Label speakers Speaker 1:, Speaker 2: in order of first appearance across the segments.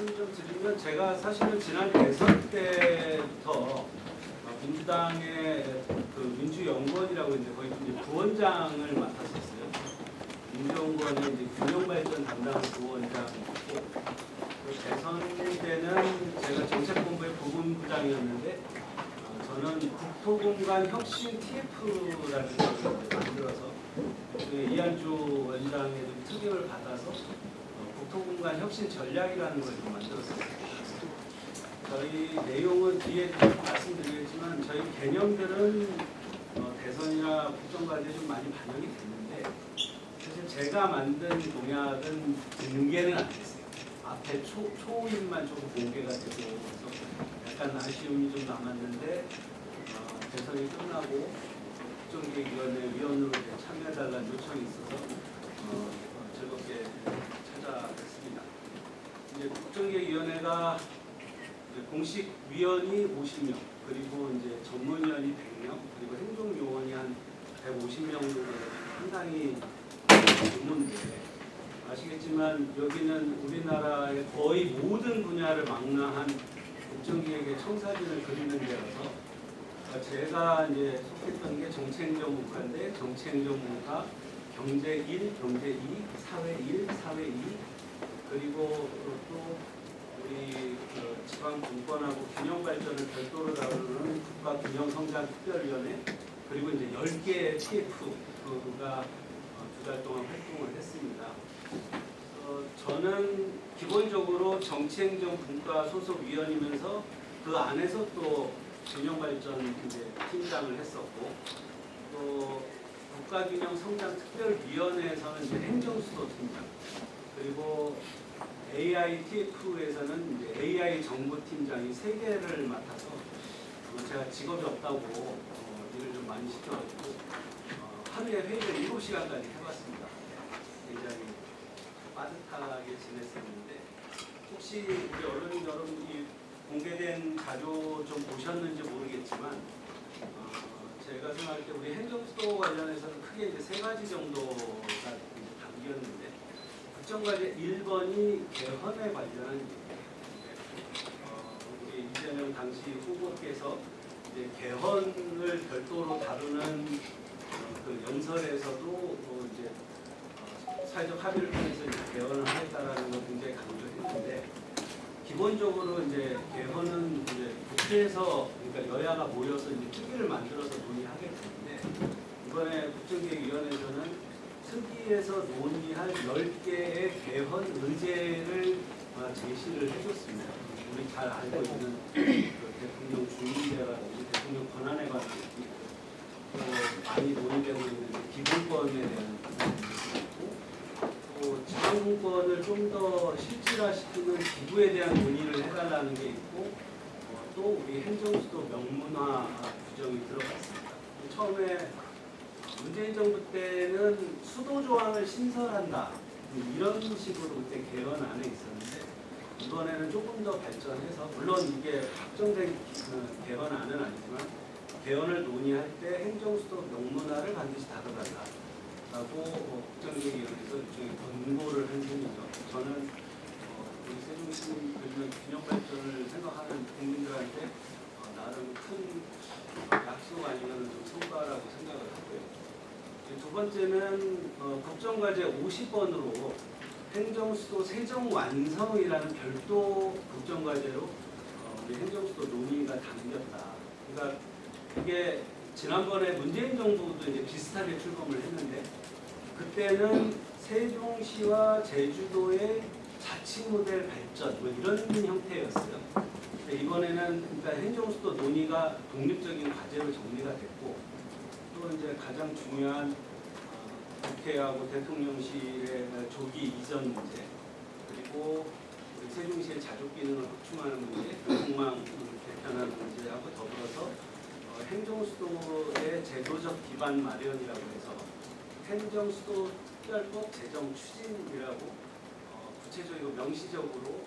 Speaker 1: 말씀 좀 드리면 제가 사실은 지난 대선 때부터 민주당의 그 민주연구원이라고 이제 거의 이제 부원장을 맡았었어요. 민주연구원의 이제 균형발전 담당 부원장이었고 대선 때는 제가 정책본부의 부분부장이었는데 저는 국토공간 혁신 TF라는 것을 만들어서 이한주 원장의 특임을 받아서 국토공간 혁신 전략이라는 걸 좀 만들었습니다. 저희 내용은 뒤에 말씀드리겠지만 저희 개념들은 대선이나 국정과제에 좀 많이 반영이 됐는데 사실 제가 만든 공약은 공개는 안 됐어요. 앞에 초임만 조금 공개가 되고 그래서 약간 아쉬움이 좀 남았는데 대선이 끝나고 국정기획위원회 위원으로 참여해달라는 요청이 있어서 즐겁게 찾아뵙습니다. 이제 국정기획위원회가 공식 위원이 50명, 그리고 이제 전문위원이 100명, 그리고 행정요원이 한 150명 정도 상당히 드문데 아시겠지만 여기는 우리나라의 거의 모든 분야를 망라한 국정기획의 청사진을 그리는 데라서 제가 이제 속했던 게 정책행정국가인데 정책행정국가, 경제 1, 경제 2, 사회 1, 사회 2, 그리고 또 우리 지방 분권하고 균형 발전을 별도로 다루는 국가균형성장특별위원회, 그리고 이제 10개의 TF가 2달 동안 활동을 했습니다. 저는 기본적으로 정치행정 분과 소속 위원이면서 그 안에서 또 균형발전 이제 팀장을 했었고 또 국가균형성장특별위원회에서는 이제 행정수도 팀장, 그리고 AITF에서는 이제 AI 정보팀장이 3개를 맡아서 제가 직업이 없다고 일을 좀 많이 시켜가지고 하루에 회의를 7시간까지 해봤습니다. 굉장히 빠듯하게 지냈었는데 혹시 우리 언론인 여러분이 공개된 자료 좀 보셨는지 모르겠지만 제가 생각할 때 우리 행정수도 관련해서는 크게 이제 3가지 정도가 담겼는데 국정과제 1번이 개헌에 관련한 우리 이재명 당시 후보께서 이제 개헌을 별도로 다루는 그 연설에서도 이제 사회적 합의를 통해서 이제 개헌을 하겠다라는 걸 굉장히 강조했는데 기본적으로 이제 개헌은 이제 국회에서 그러니까 여야가 모여서 이제 특위를 만들어서 논의하게 되는데 이번에 국정기획위원회에서는 특위에서 논의할 10개의 개헌 의제를 제시를 해줬습니다. 우리 잘 알고 있는 그 대통령 중임제라든지 대통령 권한에 관한 또 많이 논의되고 있는 기본권에 대한 부분이 있고 또 지방분권을 좀 더 실질화시키는 기부에 대한 논의를 해달라는 게 있고 또 우리 행정수도 명문화 규정이 들어갔습니다. 처음에 문재인 정부 때는 수도 조항을 신설한다 이런 식으로 그때 개헌안에 있었는데 이번에는 조금 더 발전해서 물론 이게 확정된 개헌안은 아니지만 개헌을 논의할 때 행정수도 명문화를 반드시 다뤄달라라고 국정기획위원회에서 일종의 권고를 한 셈이죠. 저는 우리 세종시 균형발전을 생각하는 국민들한테 나름 큰 약속 아니면 좀 성과라고 생각을 하고요. 두 번째는 국정과제 50번으로 행정수도 세정완성이라는 별도 국정과제로 우리 행정수도 논의가 담겼다. 그러니까 이게 지난번에 문재인 정부도 이제 비슷하게 출범을 했는데 그때는 세종시와 제주도의 자치 모델 발전 뭐 이런 형태였어요. 이번에는 그러니까 행정수도 논의가 독립적인 과제로 정리가 됐고 또 이제 가장 중요한 국회하고 대통령실의 조기 이전 문제 그리고 우리 세종시의 자족 기능을 확충하는 문제, 공망 개편하는 문제하고 더불어서 행정수도의 제도적 기반 마련이라고 해서 행정수도 특별법 제정 추진이라고 구체적이고 명시적으로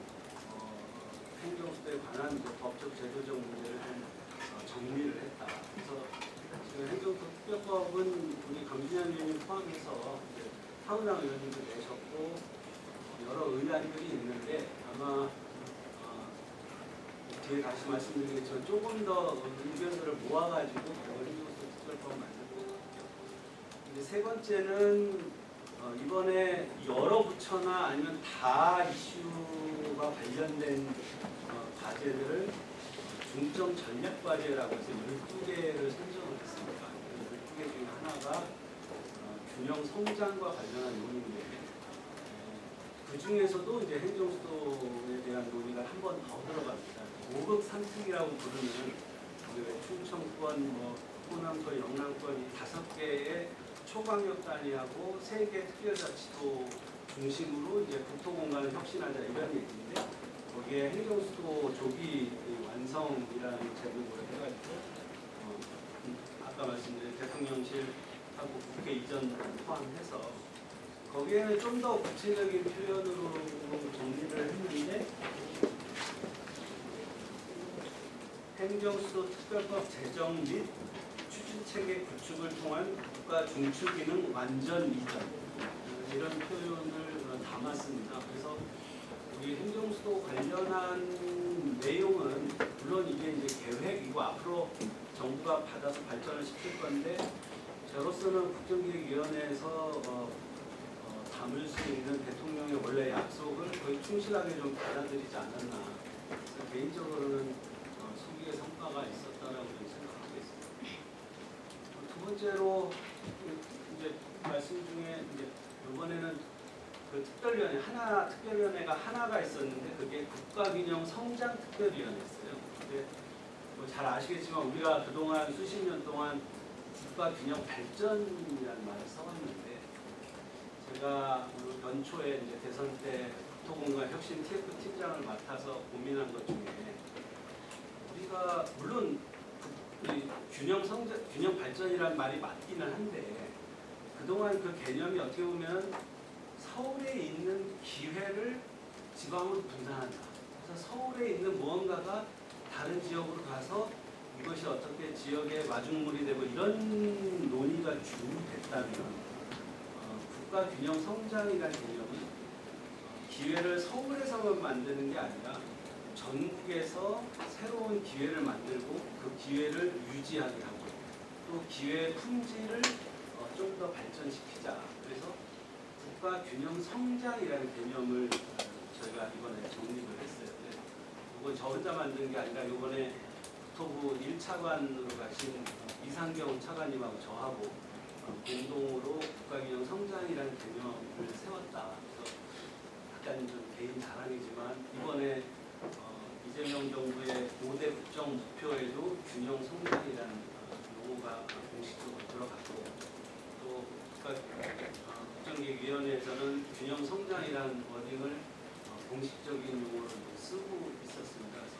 Speaker 1: 행정수도에 관한 법적 제도적 문제를 좀 정리를 했다. 그래서 지금 행정특별법은 우리 강준현 의원님 포함해서 하은하 의원님도 내셨고 여러 의안들이 있는데 아마 뒤에 다시 말씀드리겠지만 조금 더 의견들을 모아가지고 행정수도 특별법 만들고 이제 세 번째는 이번에 여러 부처나 아니면 다 이슈가 관련된 과제들을 중점 전략 과제라고 해서 12개를 선정을 했습니다. 12개 중에 하나가 균형 성장과 관련한 논의인데 그 중에서도 이제 행정수도에 대한 논의가 한 번 더 들어갑니다. 5극 3특이라고 부르는 충청권, 호남권, 영남권 이 5개의 초강력 단위하고 3개 특별자치도 중심으로 이제 국토공간을 혁신하자 이런 얘기인데 거기에 행정수도 조기 완성이라는 제목으로 해가지고 아까 말씀드린 대통령실하고 국회 이전 포함해서 거기에는 좀 더 구체적인 표현으로 정리를 했는데 행정수도 특별법 제정 및 추진체계 구축을 통한 국가 중추기능 완전 이전 이런 표현을 담았습니다. 그래서 우리 행정수도 관련한 내용은 물론 이게 이제 계획이고 앞으로 정부가 받아서 발전을 시킬 건데 저로서는 국정기획위원회에서 담을 수 있는 대통령의 원래 약속을 거의 충실하게 좀 받아들이지 않았나. 그래서 개인적으로는 소기의 성과가 있었다라고 생각하고 있습니다. 두 번째로 이제 말씀 중에 이제 이번에는 그 특별위원회가 하나가 있었는데 그게 국가균형 성장 특별위원회였어요. 근데 뭐 잘 아시겠지만 우리가 그동안 수십 년 동안 국가균형 발전이라는 말을 써왔는데 제가 연초에 이제 대선 때 국토공간 혁신 TF 팀장을 맡아서 고민한 것 중에 우리가 물론 균형 발전이라는 말이 맞기는 한데 그동안 그 개념이 어떻게 보면 서울에 있는 기회를 지방으로 분산한다. 그래서 서울에 있는 무언가가 다른 지역으로 가서 이것이 어떻게 지역의 마중물이 되고 이런 논의가 주됐다면 국가 균형 성장이라는 개념이 기회를 서울에서만 만드는 게 아니라 전국에서 새로운 기회를 만들고 그 기회를 유지하게 하고 또 기회의 품질을 좀 더 발전시키자. 그래서 국가 균형 성장이라는 개념을 저희가 이번에 정립을 했어요. 이건 저 혼자 만든 게 아니라 이번에 국토부 1차관으로 가신 이상경 차관님하고 저하고 공동으로 국가균형 성장이라는 개념을 세웠다. 그래서 약간 좀 개인 자랑이지만 이번에 이재명 정부의 5대 국정 목표에도 균형 성장이라는 용어가 공식적으로 들어갔고 또 국정기획위원회에서는 균형 성장이라는 워딩을 공식적인 용어로 쓰고 있었습니다. 그래서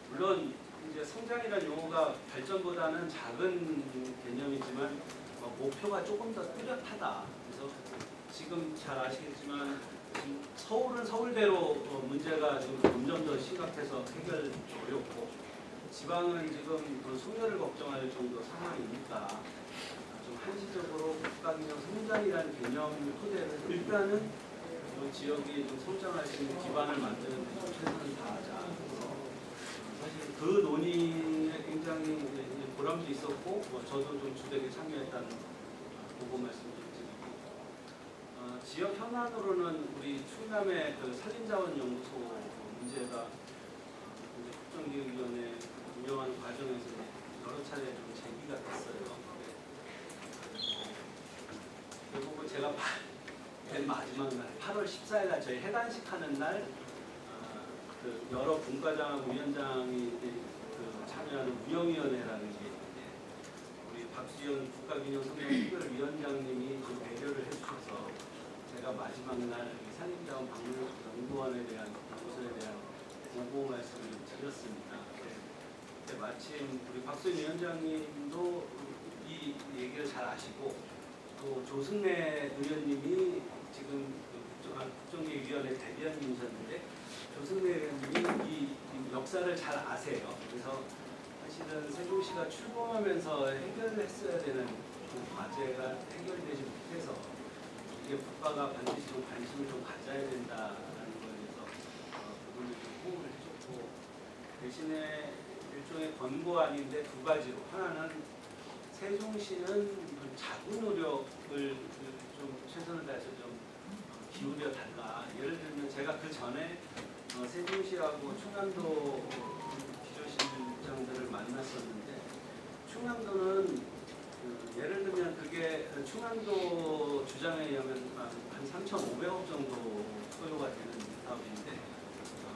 Speaker 1: 물론 이제 성장이라는 용어가 발전보다는 작은 개념이지만 목표가 조금 더 뚜렷하다. 그래서 지금 잘 아시겠지만 서울은 서울대로 문제가 지금 점점 더 심각해서 해결 어렵고 지방은 지금 소멸을 걱정할 정도 상황이니까 좀 한시적으로 국가균형 성장이라는 개념을 토대로 일단은 지역이 좀 성장할 수 있는 기반을 만드는 데 좀 최선을 다하자. 그래서 사실 그 논의에 굉장히 보람도 있었고 저도 좀 주되게 참여했다는 보고 말씀드리고 지역 현안으로는 우리 충남의 그 산림자원연구소 문제가 국정기획위원회 운영하는 과정에서 여러 차례 좀 제기가 됐어요. 결국은 제가 맨 마지막 날 8월 14일 날 저희 해단식 하는 날 그 여러 분과장하고 위원장이 참여하는 운영위원회라는 게 있는데 우리 박수현 국가균형 성장특별위원장님이 그 배려를 해주셔서 제가 마지막 날 산림자원 박물연구원에 대한 연구소에 대한 공보 말씀을 드렸습니다. 근데 마침 우리 박수현 위원장님도 이 얘기를 잘 아시고 또 조승래 의원님이 지금 국정기획위원회 대변인이셨는데 조승래 의원님이 이 역사를 잘 아세요. 그래서 사실은 세종시가 출범하면서 해결했어야 되는 그 과제가 해결되지 못해서 이게 국가가 반드시 좀 관심을 좀 가져야 된다라는 거에 대해서 그분을 좀 호응을 해줬고 대신에 일종의 권고안인데 두 가지로 하나는 세종시는 그 자구 노력을 좀 최선을 다해서 좀 기울여 달라. 예를 들면 제가 그 전에 세종시하고 충남도 비서실장들을 만났었는데 충남도는 예를 들면 그게 충남도 주장에 의하면 한 3,500억 정도 소요가 되는 사업인데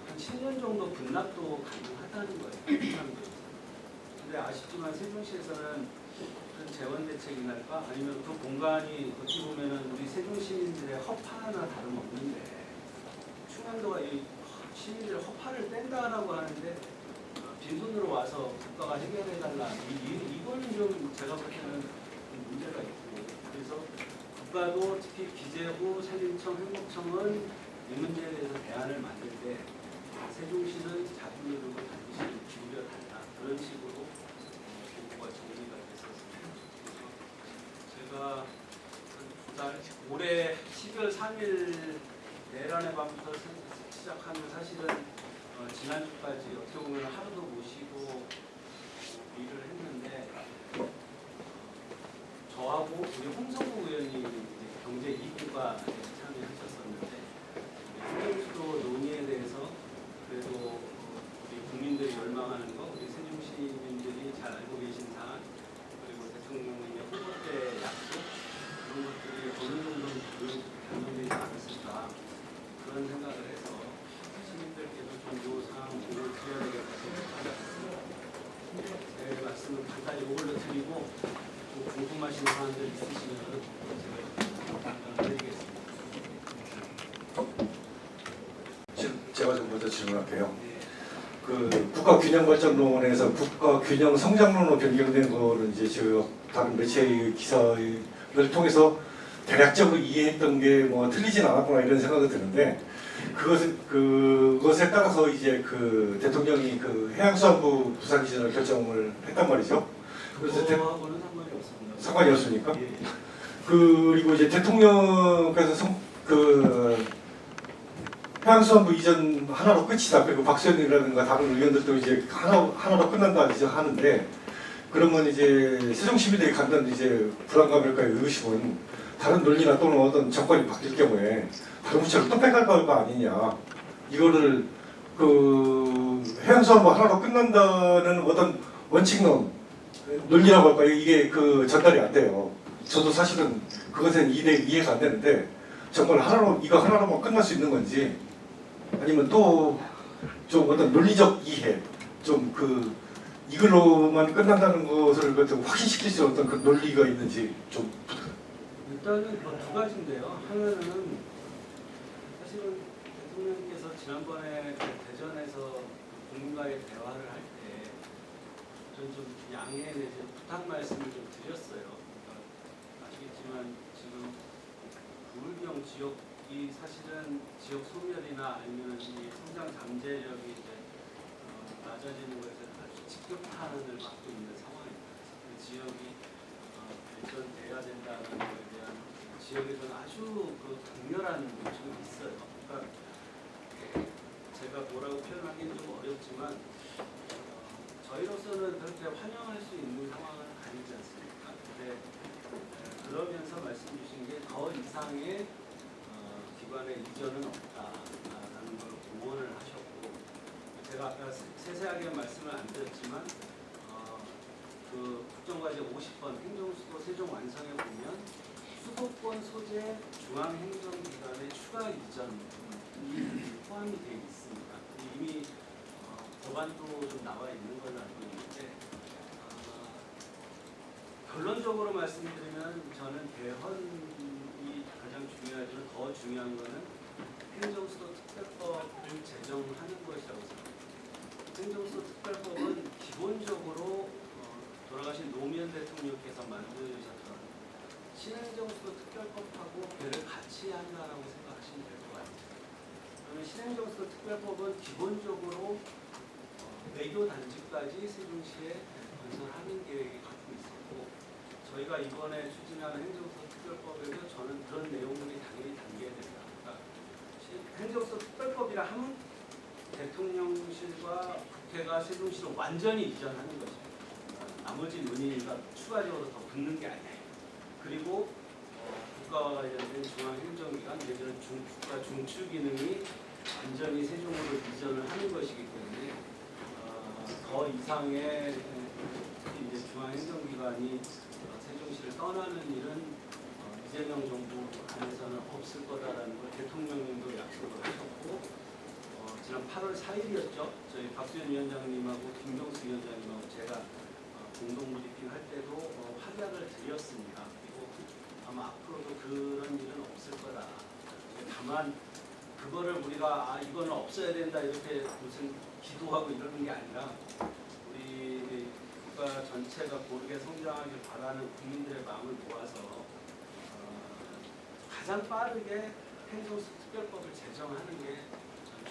Speaker 1: 한 10년 정도 분납도 가능하다는 거예요. 충남도에서. 근데 아쉽지만 세종시에서는 재원 대책이랄까 아니면 그 공간이 어찌 보면은 우리 세종 시민들의 허파나 다름없는데 충남도가 이 시민들의 허파를 뺀다라고 하는데 빈손으로 와서 국가가 해결해달라. 이거는 좀 제가 볼 때는 문제가 있고 그래서 국가도 특히 기재부, 산림청, 행복청은 이 문제에 대해서 대안을 만들 때 세종시는 자구 노력을 반드시 기울여달라. 그런 식으로 공고가 정리가 됐었습니다. 제가 올해 12월 3일 내란의 밤부터 시작하면 사실은 지난주까지 어떻게 보면 하루도 못 쉬고 일을 했는데 저하고 우리 홍성구 의원님 경제 2부가 참여하셨었는데 행정수도 논의에 대해서 그래도 우리 국민들이 열망하는 거 우리 세종 시민들이 잘 알고 계신 사안 그리고 대통령의 후보 때 약속 그런 것들이 어느 정도 반영되지 않았을까 그런 생각을 해서 시민들께도 좀 요 상황을 드려야 되겠다 생각하셨습니다. 제 말씀을 간단히 이걸로 드리고 좀 궁금하신 사안들 있으시면 제가 답변드리겠습니다.
Speaker 2: 제가 좀 먼저 질문할게요. 그 국가균형발전론에서 국가균형성장론으로 변경된 거는 이제 제가 다른 매체의 기사를 통해서 대략적으로 이해했던 게 뭐 틀리진 않았구나 이런 생각이 드는데 그것에 따라서 이제 그 대통령이 그 해양수산부 부산 이전을 결정을 했단 말이죠. 그래서
Speaker 1: 그거하고는 상관이 없습니다.
Speaker 2: 상관이 없으니까.
Speaker 1: 예.
Speaker 2: 그리고 이제 대통령께서 해양수산부 이전 하나로 끝이다. 그리고 박수현이라든가 다른 의원들도 이제 하나로 끝난다 이제 하는데 그러면 이제 세종 시민들이 갖는 이제 불안감일까 의구심은 다른 논리나 또는 어떤 정권이 바뀔 경우에 다른 부처를 또 뺏갈 거 아니냐. 이거를 그 해양수산부 하나로 끝난다는 어떤 원칙론 논리라고 할까요? 이게 그 전달이 안 돼요. 저도 사실은 그것은 이해가 안 되는데 정말 이거 하나로만 끝날 수 있는 건지 아니면 또 좀 어떤 논리적 이해 좀 이걸로만 끝난다는 것을 좀 확신시킬 수 있는 어떤 그 논리가 있는지 좀
Speaker 1: 일단은 두 가지인데요. 하나는 사실은 대통령께서 지난번에 대전에서 국민과의 대화를 할 때 저는 좀 양해 내지 부탁 말씀을 좀 드렸어요. 그러니까 아시겠지만 지금 부울경 지역이 사실은 지역 소멸이나 아니면 이 성장 잠재력이 이제 낮아지는 것에 아주 직격탄을 맞고 있는 상황입니다. 그 지역이 발전돼야 된다는 것에 대한 지역에서는 아주 그 강렬한 요청이 있어요. 그러니까 제가 뭐라고 표현하기는 좀 어렵지만 저희로서는 그렇게 환영할 수 있는 상황은 아니지 않습니까? 근데 그러면서 말씀 주신 게 더 이상의 기관의 이전은 없다라는 걸 공언을 하셨고 제가 아까 세세하게 말씀을 안 드렸지만 그 국정과제 50번 행정수도 세종 완성에 보면 수도권 소재 중앙행정기관의 추가 이전이 포함이 되어 있습니다. 이미 법안도 좀 나와 있는 걸로 알고 있는데 결론적으로 말씀드리면 저는 개헌이 가장 중요하지만 더 중요한 것은 행정수도 특별법을 제정하는 것이라고 생각합니다. 행정수도 특별법은 기본적으로 돌아가신 노무현 대통령께서 만드셨던 신행정수도 특별법하고 배를 같이 한다라고 생각하시면 될 것 같아요. 그러면 신행정수도 특별법은 기본적으로 외교 단지까지 세종시에 건설하는 계획이 갖고 있었고 저희가 이번에 추진하는 행정수도 특별법에도 저는 그런 내용들이 당연히 담겨야 된다. 그러니까 행정수도 특별법이라 하면 대통령실과 국회가 세종시로 완전히 이전하는 것입니다. 나머지 논의가 추가적으로 더 붙는 게 아니에요. 그리고 국가와 관련된 중앙행정기관 내지는 국가 중추 기능이 완전히 세종으로 이전을 하는 것이기 때문에 더 이상의 이제 중앙행정기관이 세종시를 떠나는 일은 이재명 정부 안에서는 없을 거다라는 걸 대통령님도 약속을 하셨고 지난 8월 4일이었죠. 저희 박수현 위원장님하고 김경수 위원장님하고 제가 공동 브리핑 할 때도 확약을 드렸습니다. 그리고 아마 앞으로도 그런 일은 없을 거다. 다만 그거를 우리가 이거는 없어야 된다 이렇게 무슨 기도하고 이러는 게 아니라 우리 국가 전체가 고르게 성장하길 바라는 국민들의 마음을 모아서 가장 빠르게 행정수 특별법을 제정하는 게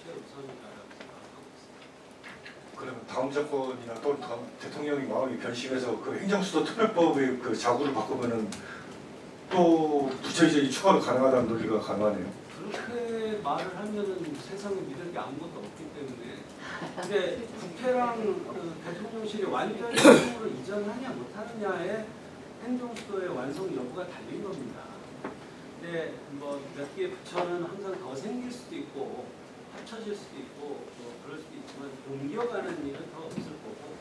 Speaker 1: 최우선이다라고 생각하고 있습니다.
Speaker 2: 그러면 다음 정권이나 또 다음 대통령이 마음이 변심해서 그 행정수도 특별법의 그 자구를 바꾸면은 또 구체적인 추가로 가능하다는 논리가 가능하네요.
Speaker 1: 그렇게 말을 하면은 세상에 믿을 게 아무것도 없기 때문에 근데 국회랑 그 대통령실이 완전히 행정으로 이전하냐 못하느냐에 행정수도의 완성 여부가 달린 겁니다. 근데 뭐 몇 개 부처는 항상 더 생길 수도 있고 합쳐질 수도 있고 뭐 그럴 수도 있지만 옮겨가는 일은 더 없을 거고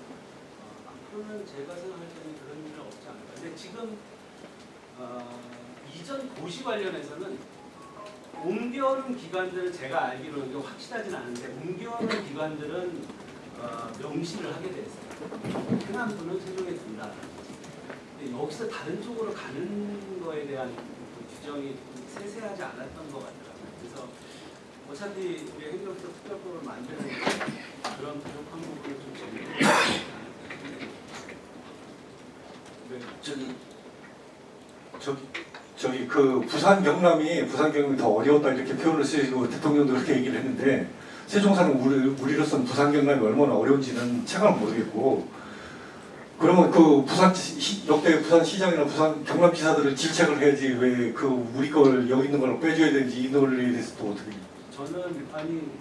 Speaker 1: 앞으로는 제가 생각할 때는 그런 일은 없지 않을까. 근데 지금 이전 고시 관련해서는 옮겨오는 기관들은 제가 알기로는 이게 확실하지는 않은데 옮겨오는 기관들은 명시를 하게 돼 있어요. 행안부는 세종에 둔다. 근데 여기서 다른 쪽으로 가는 거에 대한 그 규정이 세세하지 않았던 것 같더라고요. 그래서 어차피 우리 행정수 특별법을 만드는 그런 부족한 부분을 좀 정리해야 하지 않을까.
Speaker 2: 저기 그 부산 경남이 더 어려웠다 이렇게 표현을 쓰시고 대통령도 그렇게 얘기를 했는데 세종사는 우리로서는 부산 경남이 얼마나 어려운지는 체감을 모르겠고 그러면 그 역대 부산시장이나 부산 경남지사들을 질책을 해야지 왜 그 우리 걸 여기 있는 걸 빼줘야 되는지 이 논리에 대해서 또 어떻게?
Speaker 1: 저는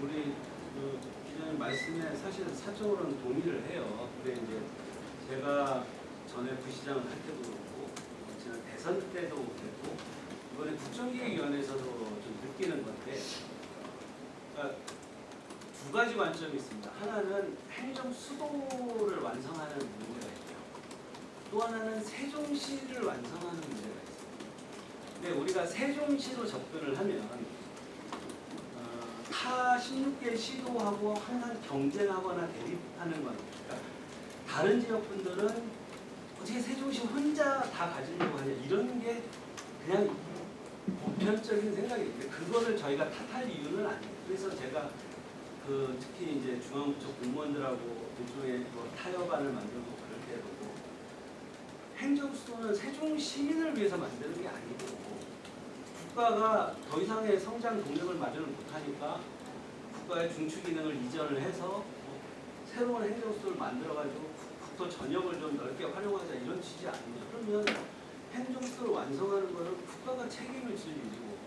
Speaker 1: 우리 그 기자님 말씀에 사실 사적으로는 동의를 해요. 근데 이제 제가 전에 부시장을 할 때도 그렇고 지난 대선 때도 그랬고 이번에 국정기획위원회에서도 좀 느끼는 건데 그러니까 두 가지 관점이 있습니다. 하나는 행정 수도를 완성하는 문제가 있고요. 또 하나는 세종시를 완성하는 문제가 있습니다. 근데 우리가 세종시로 접근을 하면 타 16개 시도하고 항상 경쟁하거나 대립하는 겁니다. 그러니까 다른 지역분들은 어떻게 세종시 혼자 다 가지려고 하냐 이런 게 그냥 보편적인 생각인데 그거를 저희가 탓할 이유는 아니에요. 그래서 제가 그 특히 이제 중앙부처 공무원들하고 일종의 뭐 타협안을 만들고 그럴 때도 행정수도는 세종 시민을 위해서 만드는 게 아니고 국가가 더 이상의 성장 동력을 마련을 못하니까 국가의 중추 기능을 이전을 해서 새로운 행정수도를 만들어가지고 국토 전역을 좀 넓게 활용하자 이런 취지 아니냐. 그러면 행정수도를 완성하는 것은 국가가 책임을 질 일이고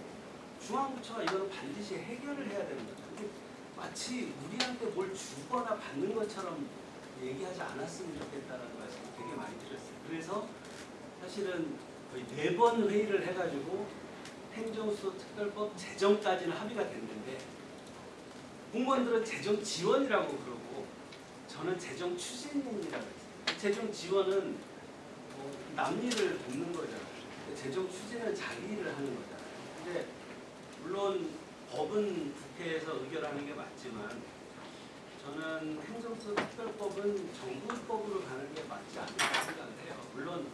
Speaker 1: 중앙부처가 이거는 반드시 해결을 해야 되는 거죠. 근데 마치 우리한테 뭘 주거나 받는 것처럼 얘기하지 않았으면 좋겠다는 말씀을 되게 많이 드렸어요. 그래서 사실은 거의 4번 회의를 해가지고 행정수도 특별법 제정까지는 합의가 됐는데 공무원들은 재정 지원이라고 그러고 저는 재정 추진이라고 했어요. 재정 지원은 남 일을 돕는 거잖아요. 재정 추진은 자기 일을 하는 거잖아요. 근데 물론 법은 국회에서 의결하는 게 맞지만 저는 행정수도 특별법은 정부법으로 가는 게 맞지 않다고 생각을 해요. 물론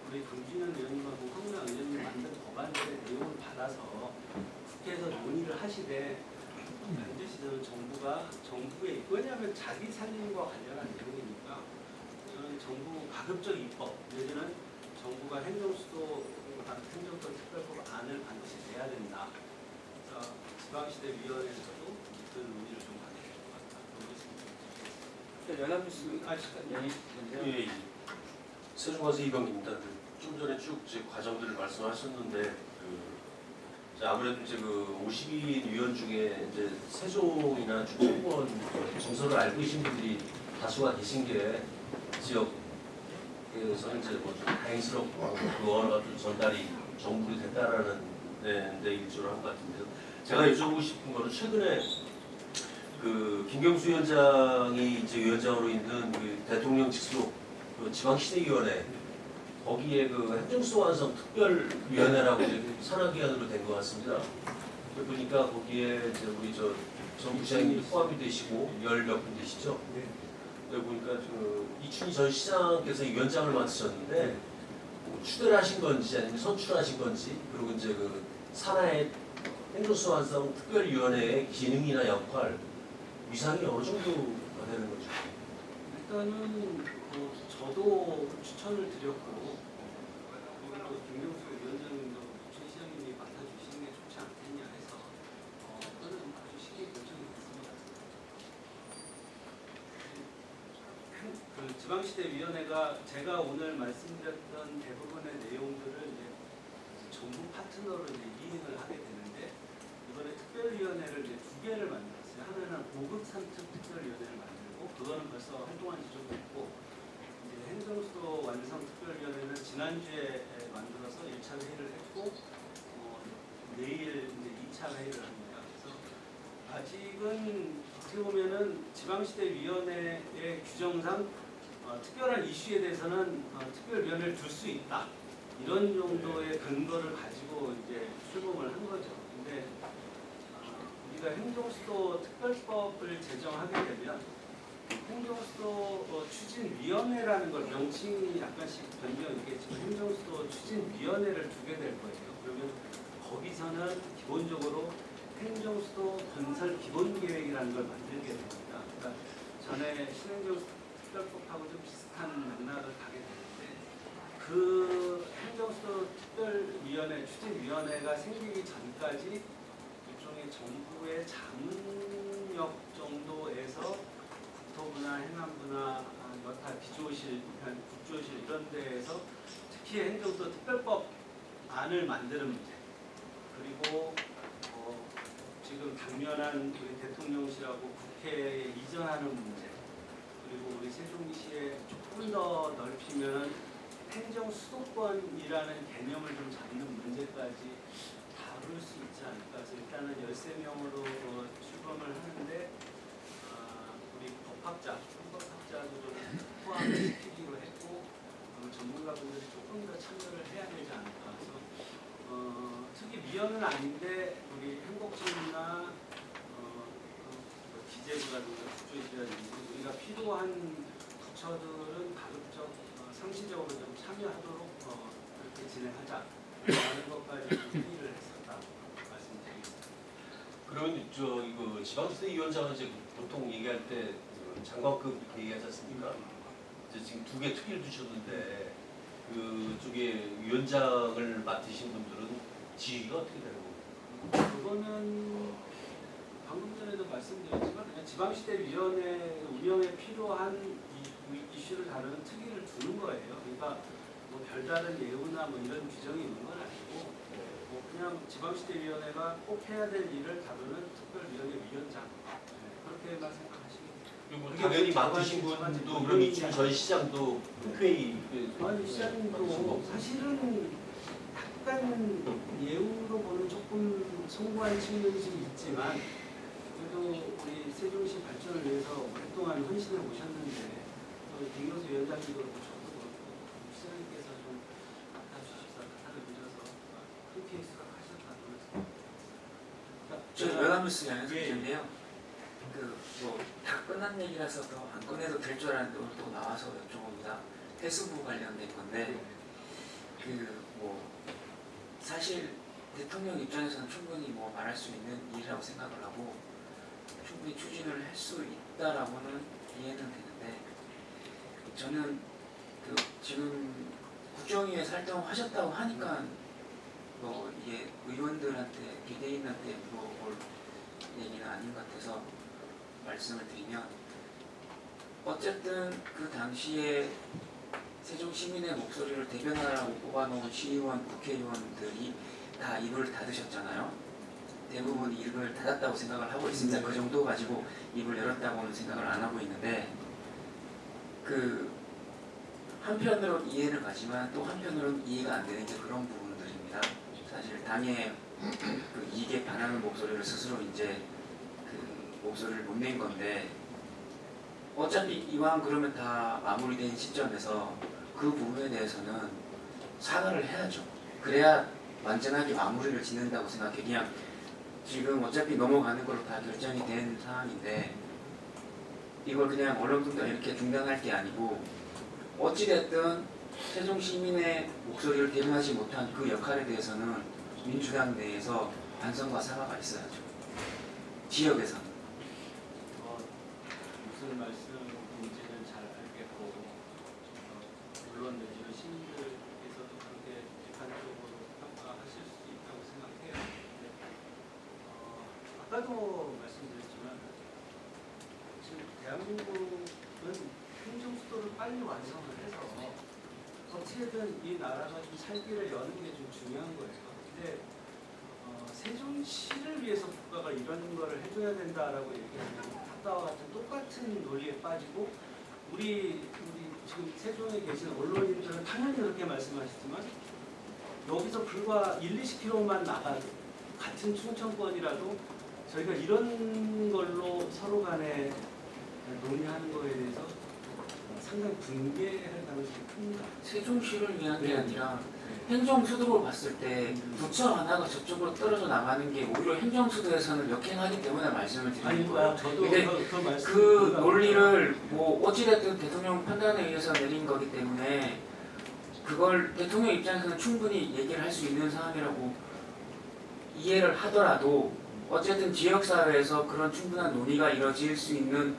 Speaker 1: 우리 강준현 의원님하고 황운하 의원님 만든 법안들의 내용을 받아서 국회에서 논의를 하시되 반드시 저는 정부의 왜냐하면 자기 살림과 관련한 내용이니까 저는 정부 가급적 입법 내지는 정부가 행정수도 특별법 안을 반드시 내야 된다. 그래서 지방시대위원회에서도 그런 논의를 좀 하게 될 것 같다.
Speaker 3: 연합뉴스 예, 세종화서 이병입니다. 좀 전에 쭉 이제 과정들을 말씀하셨는데 아무래도 이제 그 52인 위원 중에 이제 세종이나 충청권 정서를 알고 계신 분들이 다수가 계신 게 지역에서 이제 뭐좀 다행스럽고 그 언어가 좀 전달이 정부로 됐다라는 데 일조를 한 것 같은데요. 제가 여쭤보고 싶은 거는 최근에 그 김경수 위원장이 이제 위원장으로 있는 그 대통령 직속 그 지방시대위원회 거기에 그 행정수 완성 특별위원회라고 이제 산하기관으로 된 것 같습니다. 보니까 거기에 이제 우리 저 전부시장님이 포함이 되시고 10몇 분 되시죠?
Speaker 1: 네.
Speaker 3: 여기 보니까 그 이춘희 전 시장께서 위원장을 맡으셨는데 뭐 추대를 하신 건지 아니면 선출하신 건지 그리고 이제 그 산하의 행정수 완성 특별위원회의 기능이나 역할 위상이 어느 정도가 되는 거죠?
Speaker 1: 일단은 저도 추천을 드렸고 그리고 또 김경수 위원장님도 최 시장님이 맡아주시는 게 좋지 않겠냐 해서 저는 아주 쉽게 결정이 됐습니다. 그 지방시대위원회가 제가 오늘 말씀드렸던 대부분의 내용들을 이제 정부 파트너로 이제 이행을 하게 되는데 이번에 특별위원회를 이제 2개를 만들었어요. 하나는 고급 산특 특별위원회를 만들고 그거는 벌써 활동한 지 좀 됐고 이제 행정수도 완성 특별위원회는 지난주에 만들어서 1차 회의를 했고 내일 이제 2차 회의를 합니다. 그래서 아직은 어떻게 보면은 지방시대위원회의 규정상 특별한 이슈에 대해서는 특별위원회를 둘 수 있다. 이런 정도의 근거를 가지고 이제 출범을 한 거죠. 근데 우리가 행정수도 특별법을 제정하게 되면 행정수도 추진위원회라는 걸 명칭이 약간씩 변경이 있겠지만 행정수도 추진위원회를 두게 될 거예요. 그러면 거기서는 기본적으로 행정수도 건설 기본계획이라는 걸 만들게 됩니다. 그러니까 전에 신행정특별법하고 좀 비슷한 맥락을 가게 되는데 그 행정수도 특별위원회, 추진위원회가 생기기 전까지 일종의 정부의 자문력 정도에서 국토부나 행안부나 여타 기조실, 국조실 이런 데에서 특히 행정수도 특별법 안을 만드는 문제 그리고 지금 당면한 우리 대통령실하고 국회에 이전하는 문제 그리고 우리 세종시에 조금 더 넓히면 행정수도권이라는 개념을 좀 잡는 문제까지 다룰 수 있지 않을까. 그래서 일단은 13명으로 출범을 하는데 우리 법학자, 헌법학자도 좀 포함을 시키기로 했고 전문가분들이 조금 더 참여를 해야 되지 않을까. 그래서 특위위원은 아닌데 우리 행복부나 기재부라든가 국조실이라든지 우리가 필요한 부처들은 가급적 상시적으로 좀 참여하도록 그렇게 진행하자라는 것까지 회의를 했었다고 말씀드리겠습니다.
Speaker 3: 그러면 이거 지방시대위원장은 이제 보통 얘기할 때 장관급 이렇게 얘기하지 않습니까? 이제 지금 2개 특위를 두셨는데 그쪽에 위원장을 맡으신 분들은 지위가 어떻게 되는 건가요?
Speaker 1: 그거는 방금 전에도 말씀드렸지만 그냥 지방시대위원회 운영에 필요한 이슈를 다루는 특위를 두는 거예요. 그러니까 뭐 별다른 예우나 뭐 이런 규정이 있는 건 아니고 뭐 그냥 지방시대위원회가 꼭 해야 될 일을 다루는 특별위원회 위원장 그렇게만 생각하시면 돼요.
Speaker 3: 그리고 당연히 맡으신 분도 그럼 이춘 전 시장도 흔쾌히
Speaker 1: 아니 시장님도 사실은 약간 예우로 보는 조금 송구한 측면이 좀 있지만 그래도 우리 세종시 발전을 위해서 오랫동안 헌신해 오셨는데 김경수 위원장님도 그렇고 저도 그렇고 시장님께서 좀 맡아주셔서 카타를 빌려서 큰 케이스가 하셨다고 그래서
Speaker 4: 저 외관뉴스 양현석인데요. 다 끝난 얘기라서 더 안 꺼내도 될 줄 알았는데 오늘 또 나와서 여쭤봅니다. 해수부 관련된 건데 사실 대통령 입장에서는 충분히 말할 수 있는 일이라고 생각을 하고 충분히 추진을 할 수 있다라고는 이해는 되는데 저는 지금 국정위에서 활동하셨다고 하니까 이게 의원들한테 비대위원한테 물어볼 얘기는 아닌 것 같아서 말씀을 드리면 어쨌든 그 당시에 세종 시민의 목소리를 대변하라고 뽑아놓은 시의원, 국회의원들이 다 입을 닫으셨잖아요. 대부분 입을 닫았다고 생각을 하고 있습니다. 그 정도 가지고 입을 열었다고는 생각을 안 하고 있는데 그 한편으로는 이해는 가지만 또 한편으로는 이해가 안 되는 이제 그런 부분들입니다. 사실 당의 그 이익에 반하는 목소리를 스스로 이제 그 목소리를 못 낸 건데 어차피 이왕 그러면 다 마무리된 시점에서 그 부분에 대해서는 사과를 해야죠. 그래야 완전하게 마무리를 짓는다고 생각해. 그냥 지금 어차피 넘어가는 걸로 다 결정이 된 상황인데 이걸 그냥 얼렁뚱땅 이렇게 중단할 게 아니고 어찌됐든 세종 시민의 목소리를 대변하지 못한 그 역할에 대해서는 민주당 내에서 반성과 사과가 있어야죠. 지역에서는.
Speaker 1: 무슨 말씀인지는 잘 알겠고 물론 내지는 시민들께서도 그렇게 객관적으로 평가하실 수 있다고 생각해요. 아까도 말씀드렸지만 지금 대한민국은 행정수도를 빨리 완성을 해서 어떻게든 이 나라가 좀 살기를 여는 게 좀 중요한 거예요. 근데 세종시를 위해서 국가가 이런 거를 해줘야 된다라고 얘기하면 아까와 같은 똑같은 논리에 빠지고 우리 지금 세종에 계신 언론인들은 당연히 그렇게 말씀하시지만 여기서 불과 1-20km만 나가도 같은 충청권이라도 저희가 이런 걸로 서로 간에 논의하는 거에 대해서 상당히 분개할 가능성이 큽니다.
Speaker 4: 세종시를 위한 게 아니라 행정수도로 봤을 때 부처 하나가 저쪽으로 떨어져 나가는 게 오히려 행정수도에서는 역행하기 때문에 말씀을 드리는 거예요.
Speaker 1: 저도
Speaker 4: 근데
Speaker 1: 말씀
Speaker 4: 그 논리를 뭐 어찌됐든 대통령 판단에 의해서 내린 거기 때문에 그걸 대통령 입장에서는 충분히 얘기를 할 수 있는 상황이라고 이해를 하더라도 어쨌든 지역사회에서 그런 충분한 논의가 이뤄질 수 있는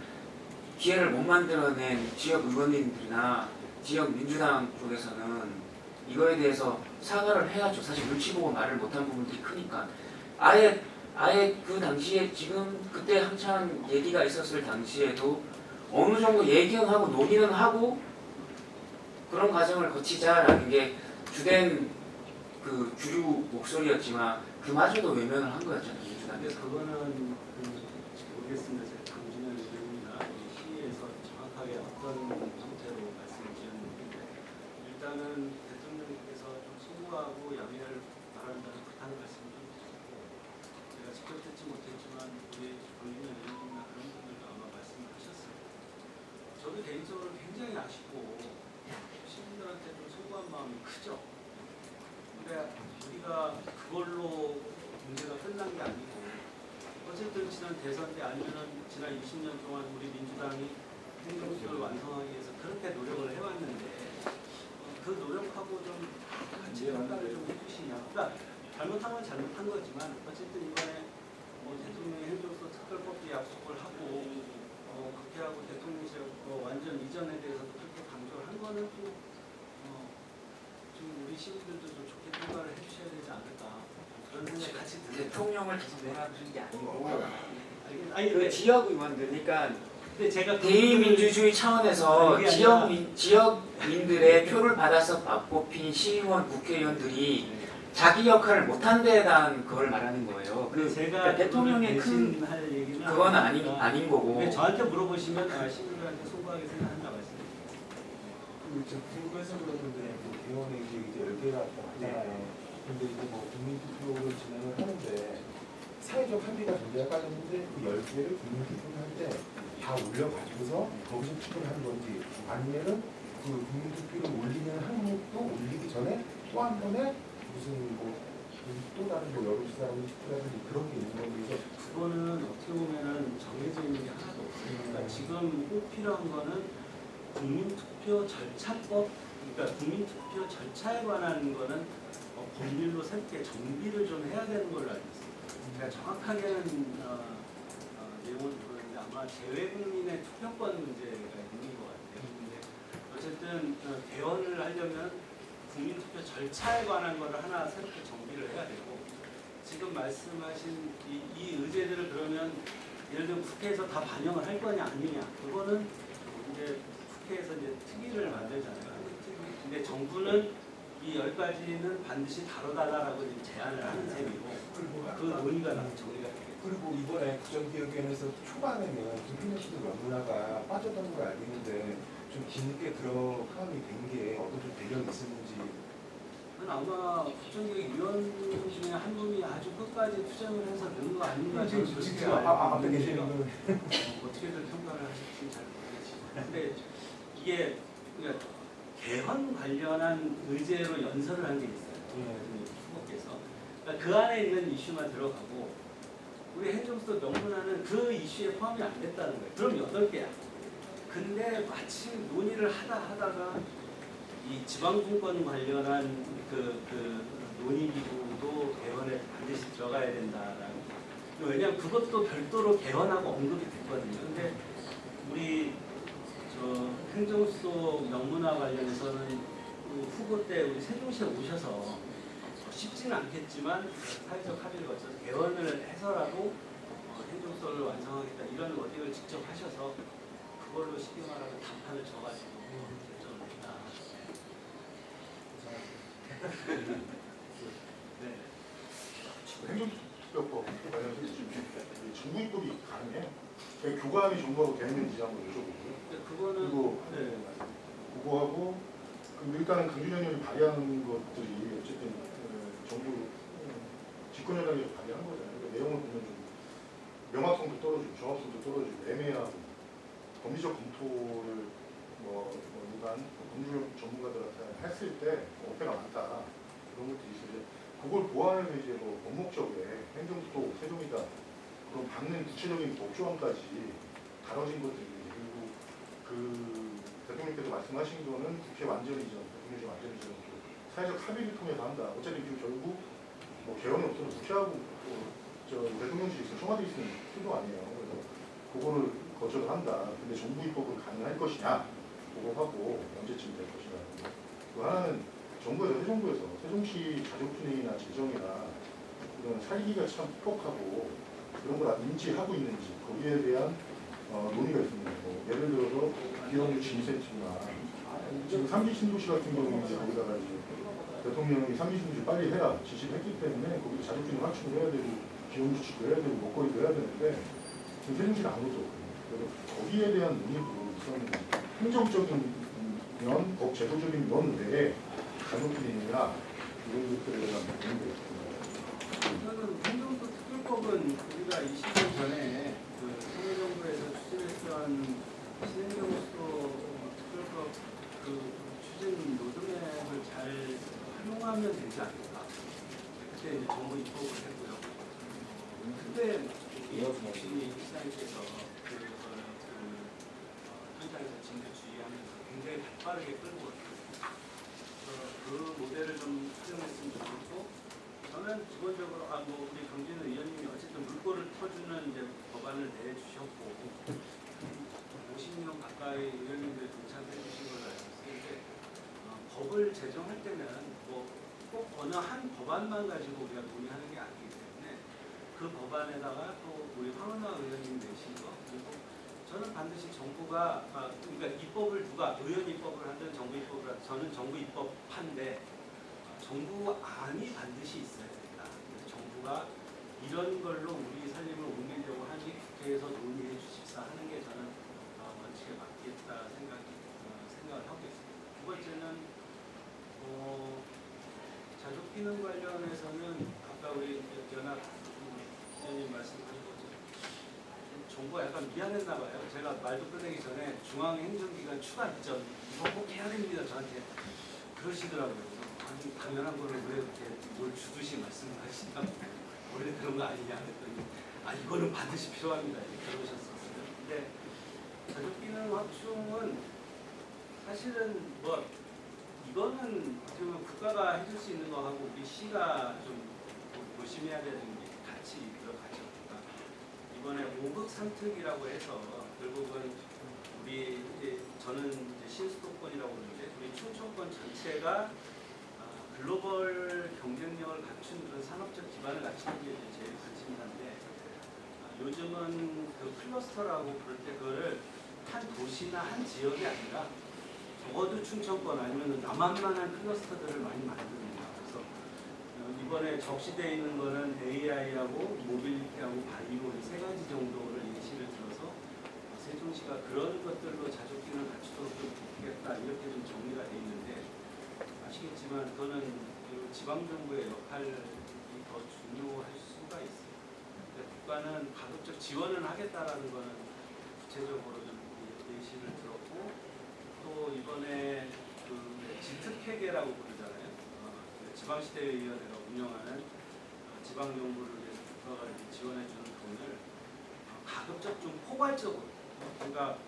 Speaker 4: 기회를 못 만들어낸 지역 의원님들이나 지역 민주당 쪽에서는 이거에 대해서 사과를 해야죠. 사실 눈치 보고 말을 못한 부분들이 크니까. 아예 그 당시에 지금 그때 한창 얘기가 있었을 당시에도 어느 정도 얘기는 하고 논의는 하고 그런 과정을 거치자라는 게 주된 그 주류 목소리였지만 그마저도 외면을 한 거였잖아요.
Speaker 1: 근데
Speaker 4: 민주당에서.
Speaker 1: 그거는 모르겠습니다. 제가 강준현 의원이나 시에서 정확하게 어떤 형태로 말씀을 드렸는데 일단은 대통령께서 좀 소구하고 양해를 바란다는 부탁을 말씀을 좀 드렸고 제가 직접 듣지 못했지만 우리 강준현 의원이나 그런 분들도 아마 말씀을 하셨어요. 저도 개인적으로 굉장히 아쉽고 시민들한테 좀 소구한 마음이 크죠. 근데 우리가 그걸로 문제가 끝난 게 아니고 어쨌든 지난 대선 때 아니면은 지난 20년 동안 우리 민주당이 행정수도를 완성하기 위해서 그렇게 노력을 해왔는데 그 노력하고 좀 같이 평가를 좀 해주시냐. 그러니까 잘못한 건 잘못한 거지만 어쨌든 이번에 대통령이 행정수도 특별법도 약속을 하고 그렇게 하고 대통령실 완전 이전에 대해서도 그렇게 강조를 한 거는 좀 우리 시민들도 좀 좋게 평가를 해주셔야 되지 않을까 그런 생각 같이 듭니다.
Speaker 4: 대통령을 계속 내놔주는 게 아니고
Speaker 1: 아니
Speaker 4: 그 지역 의원들, 그러니까
Speaker 1: 근데 제가
Speaker 4: 대의민주주의 차원에서
Speaker 1: 그게 아니라
Speaker 4: 지역민들의 표를 받아서 뽑힌 시의원, 국회의원들이 자기 역할을 못한 데에 대한 그걸 말하는 거예요.
Speaker 1: 제가
Speaker 4: 대통령의 큰
Speaker 1: 할 얘기는
Speaker 4: 그건 아닌 거고.
Speaker 1: 근데 저한테 물어보시면 시민들한테 소구하게 생각한다 말씀드립니다.
Speaker 5: 궁금해서 그러는데 개원의 이제 10개가 하잖아요. 근데 이제 뭐 국민투표를 진행을 하는데 사회적 합의가 존재가 깔렸는데 그 10개를 국민투표를 할 때 다 올려가지고서 거기서 투표를 하는 건지 아니면은 그 국민투표를 올리는 항목도 올리기 전에 또 한 번에 무슨 또 다른 여론조사라든지 투표라든지 그런 게 있는 거고 그래서
Speaker 1: 그거는 어떻게 보면은 정해져 있는 게 하나도 없어요. 그러니까 지금 꼭 필요한 거는 국민투표 절차법, 그러니까 국민투표 절차에 관한 거는 법률로 새롭게 정비를 좀 해야 되는 걸로 알고 있습니다. 그러니까 정확하게는 내용을 모르는데 아마 재외국민의 투표권 문제가 있는 것 같아요. 근데 어쨌든 개헌을 하려면 국민투표 절차에 관한 거를 하나 새롭게 정비를 해야 되고 지금 말씀하신 이 의제들을 그러면 예를 들면 국회에서 다 반영을 할 거냐 아니냐 그거는 이제 국회에서 이제 특위를 만들잖아요. 근데 정부는 이 10가지는 반드시 다뤄달라고 제안을 하는 셈이고 그 논의가 정리가 되겠죠.
Speaker 5: 그리고 이번에 국정기획위원회에서 초반에는 김필현 씨도 명문화가 빠졌다는 걸 알고 있는데 좀 뒤늦게 들어가게 된 게 어떤 좀 배경이 있었는지.
Speaker 1: 아마 국정기획위원 중에 한 분이 아주 끝까지 투쟁을 해서 넣은 거 아닌가 저는 그렇게
Speaker 5: 지금
Speaker 1: 알고
Speaker 5: 앞에
Speaker 1: 있는데
Speaker 5: 계시는 분.
Speaker 1: 어떻게들 평가를 하실지 잘 모르겠지만 근데 이게 그러니까 개헌 관련한 의제로 연설을 한 게 있어요. 후보께서. 그러니까 그 안에 있는 이슈만 들어가고 우리 행정수도 명문화는 그 이슈에 포함이 안 됐다는 거예요. 그럼 8개야. 근데 마침 논의를 하다가 이 지방분권 관련한 그 논의기구도 개헌에 반드시 들어가야 된다라는. 왜냐하면 그것도 별도로 개헌하고 언급이 됐거든요. 근데 우리 저 행정수도 명문화 관련해서는 그 후보 때 우리 세종시에 오셔서 쉽지는 않겠지만 사회적 합의를 거쳐서 개헌을 해서라도 행정수도를 완성하겠다 이런 워딩을 직접 하셔서 그걸로 쉽게 말하면 단판을 져가지고 결정을 했다. 네.
Speaker 6: 행정투표법 관련해서 지금 정부입법이 가능해요. 교감이 정부하고 되는지 한번 여쭤보고요.
Speaker 1: 그거는
Speaker 6: 그리고
Speaker 1: 네.
Speaker 6: 그거하고 일단은 강준현 의원이 발의하는 것들이 어쨌든 정부 집권여당에서 발의한 거잖아요. 그러니까 내용을 보면 좀 명확성도 떨어지고 정확성도 떨어지고 애매하고 법리적 검토를 일반 법률 전문가들한테 했을 때 어폐가 많다 그런 것들이 있어요. 그걸 보완해서 이제 법목적에 행정수도 세종이다 그런 받는 구체적인 법조항까지 다뤄진 것들이 그리고 그 대통령께서 말씀하신 거는 국회 완전히 이전 대통령실 완전히 이전 사회적 합의를 통해서 한다. 어차피 지금 결국 개헌이 없어도 국회하고 대통령실이 있으면 청와대 있으면 필요 아니에요. 그래서 그거를 거쳐서 한다. 근데 정부 입법은 가능할 것이냐? 그거 하고 언제쯤 될 것이냐. 또 하나는 정부에서 세종시 자격분행이나 재정이나 이런 살기가 참 퍽퍽하고 이런 걸 인지하고 있는지 거기에 대한 논의가 있습니다. 예를 들어서 비용률 진센티나 지금 3기 신도시 같은 경우는 이제 거기다가 이제 대통령이 3기 신도시 빨리 해라 지시를 했기 때문에 거기서 자격분행 확충을 해야 되고 비용 주축도 해야 되고 먹거리도 해야 되는데 지금 세종시는 아무것도 없거든요. 그래서 거기에 대한 논의도 우선 행정적인 면, 법 제도적인 면 외에 가족들이나 이런 것들에 대한 논의가 있습니다.
Speaker 1: 저는 행정도 특별법은 우리가 20년 전에 그 청해정부에서 추진했던 신행정수도 특별법 그 추진 로드맵을 잘 활용하면 되지 않을까. 그때 이제 정부 입법을 했고요. 그때 시장님께서 그거를 현장에서 진짜 주의하면서 굉장히 빠르게 끌고 왔어요. 그 모델을 좀 활용했으면 좋겠고, 저는 기본적으로 우리 강진우 의원님이 어쨌든 물꼬를 터주는 이제 법안을 내주셨고 50명 가까이 의원님들 동참해 주신 걸로 알고 있는데 법을 제정할 때는 꼭 어느 한 법안만 가지고 우리가 논의하는 게 아니기 때문에 그 법안에다가 또 우리 황은하 의원님 내신 거 그리고 저는 반드시 정부가 그러니까 입법을 누가 의원 입법을 하든 정부 입법을 하든 저는 정부 입법파인데 정부 안이 반드시 있어야 된다. 정부가 이런 걸로 우리 살림을 옮기려고 하니 국회에서 논의해 주십사 하는 게 저는 원칙에 맞겠다 생각을 하고 있습니다. 두 번째는 자족 기능 관련해서는 아까 우리 연합 의원님 말씀하신 것처럼 정부가 약간 미안했나 봐요. 제가 말도 끝내기 전에 중앙행정기관 추가 이전 이거 꼭 해야 됩니다. 저한테 그러시더라고요. 아니 당연한 거를 왜 이렇게 뭘 주듯이 말씀을 하시냐고 원래 그런 거 아니냐 했더니 이거는 반드시 필요합니다. 이렇게 그러셨었어요. 근데 자족기능 확충은 사실은 이거는 어떻게 보면 국가가 해줄 수 있는 거하고 우리 시가 좀 조심해야 되는 게 같이 들어가죠. 이번에 5극 삼특이라고 해서 결국은 우리 저는 이제 신수도권이라고 그러는데 우리 충청권 전체가 글로벌 경쟁력을 갖춘 그런 산업적 기반을 갖추는 게 제일 관심사인데 요즘은 그 클러스터라고 부를 때 그거를 한 도시나 한 지역이 아니라 적어도 충청권 아니면 남한만한 클러스터들을 많이 만듭니다. 그래서 이번에 적시되어 있는 거는 AI하고 모빌리티하고 바이오 이 세 가지 정도를 예시를 들어서 세종시가 그런 것들로 자존심을 갖추도록 좀 돕겠다 이렇게 좀 정리가 돼 있는데 아시겠지만 그거는 그 지방정부의 역할이 더 중요할 수가 있어요. 근데 국가는 가급적 지원을 하겠다라는 거는 구체적으로 좀 예시를 들었고 또 이번에 그 지특회계라고 부르잖아요. 지방시대위원회가 운영하는 지방정부를 위해서 국가가 이렇게 지원해주는 돈을 가급적 좀 포괄적으로 그러니까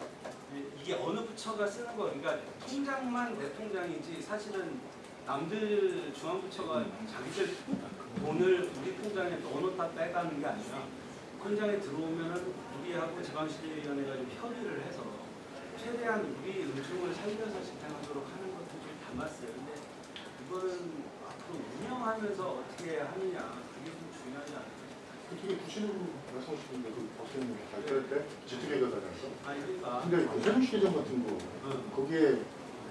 Speaker 1: 이게 어느 부처가 쓰는 거 그러니까 통장만 대통장이지 사실은 남들 중앙부처가 자기들 돈을 우리 통장에 넣어놓다 빼가는 게 아니라 통장에 들어오면은 우리하고 지방시대위원회가 좀 협의를 해서 최대한 우리 은총을 살려서 집행하도록 하는 것도 좀 담았어요. 근데 이거는 앞으로 운영하면서 어떻게 하느냐 그게 좀 중요하지 않을까 싶어요.
Speaker 6: 되게 구체적으로 말씀하시는데 그 박사님 발표할 때 지특회가 가잖아요.
Speaker 1: 아니 그러니까
Speaker 6: 근데 그 세종시 개정 같은 거 거기에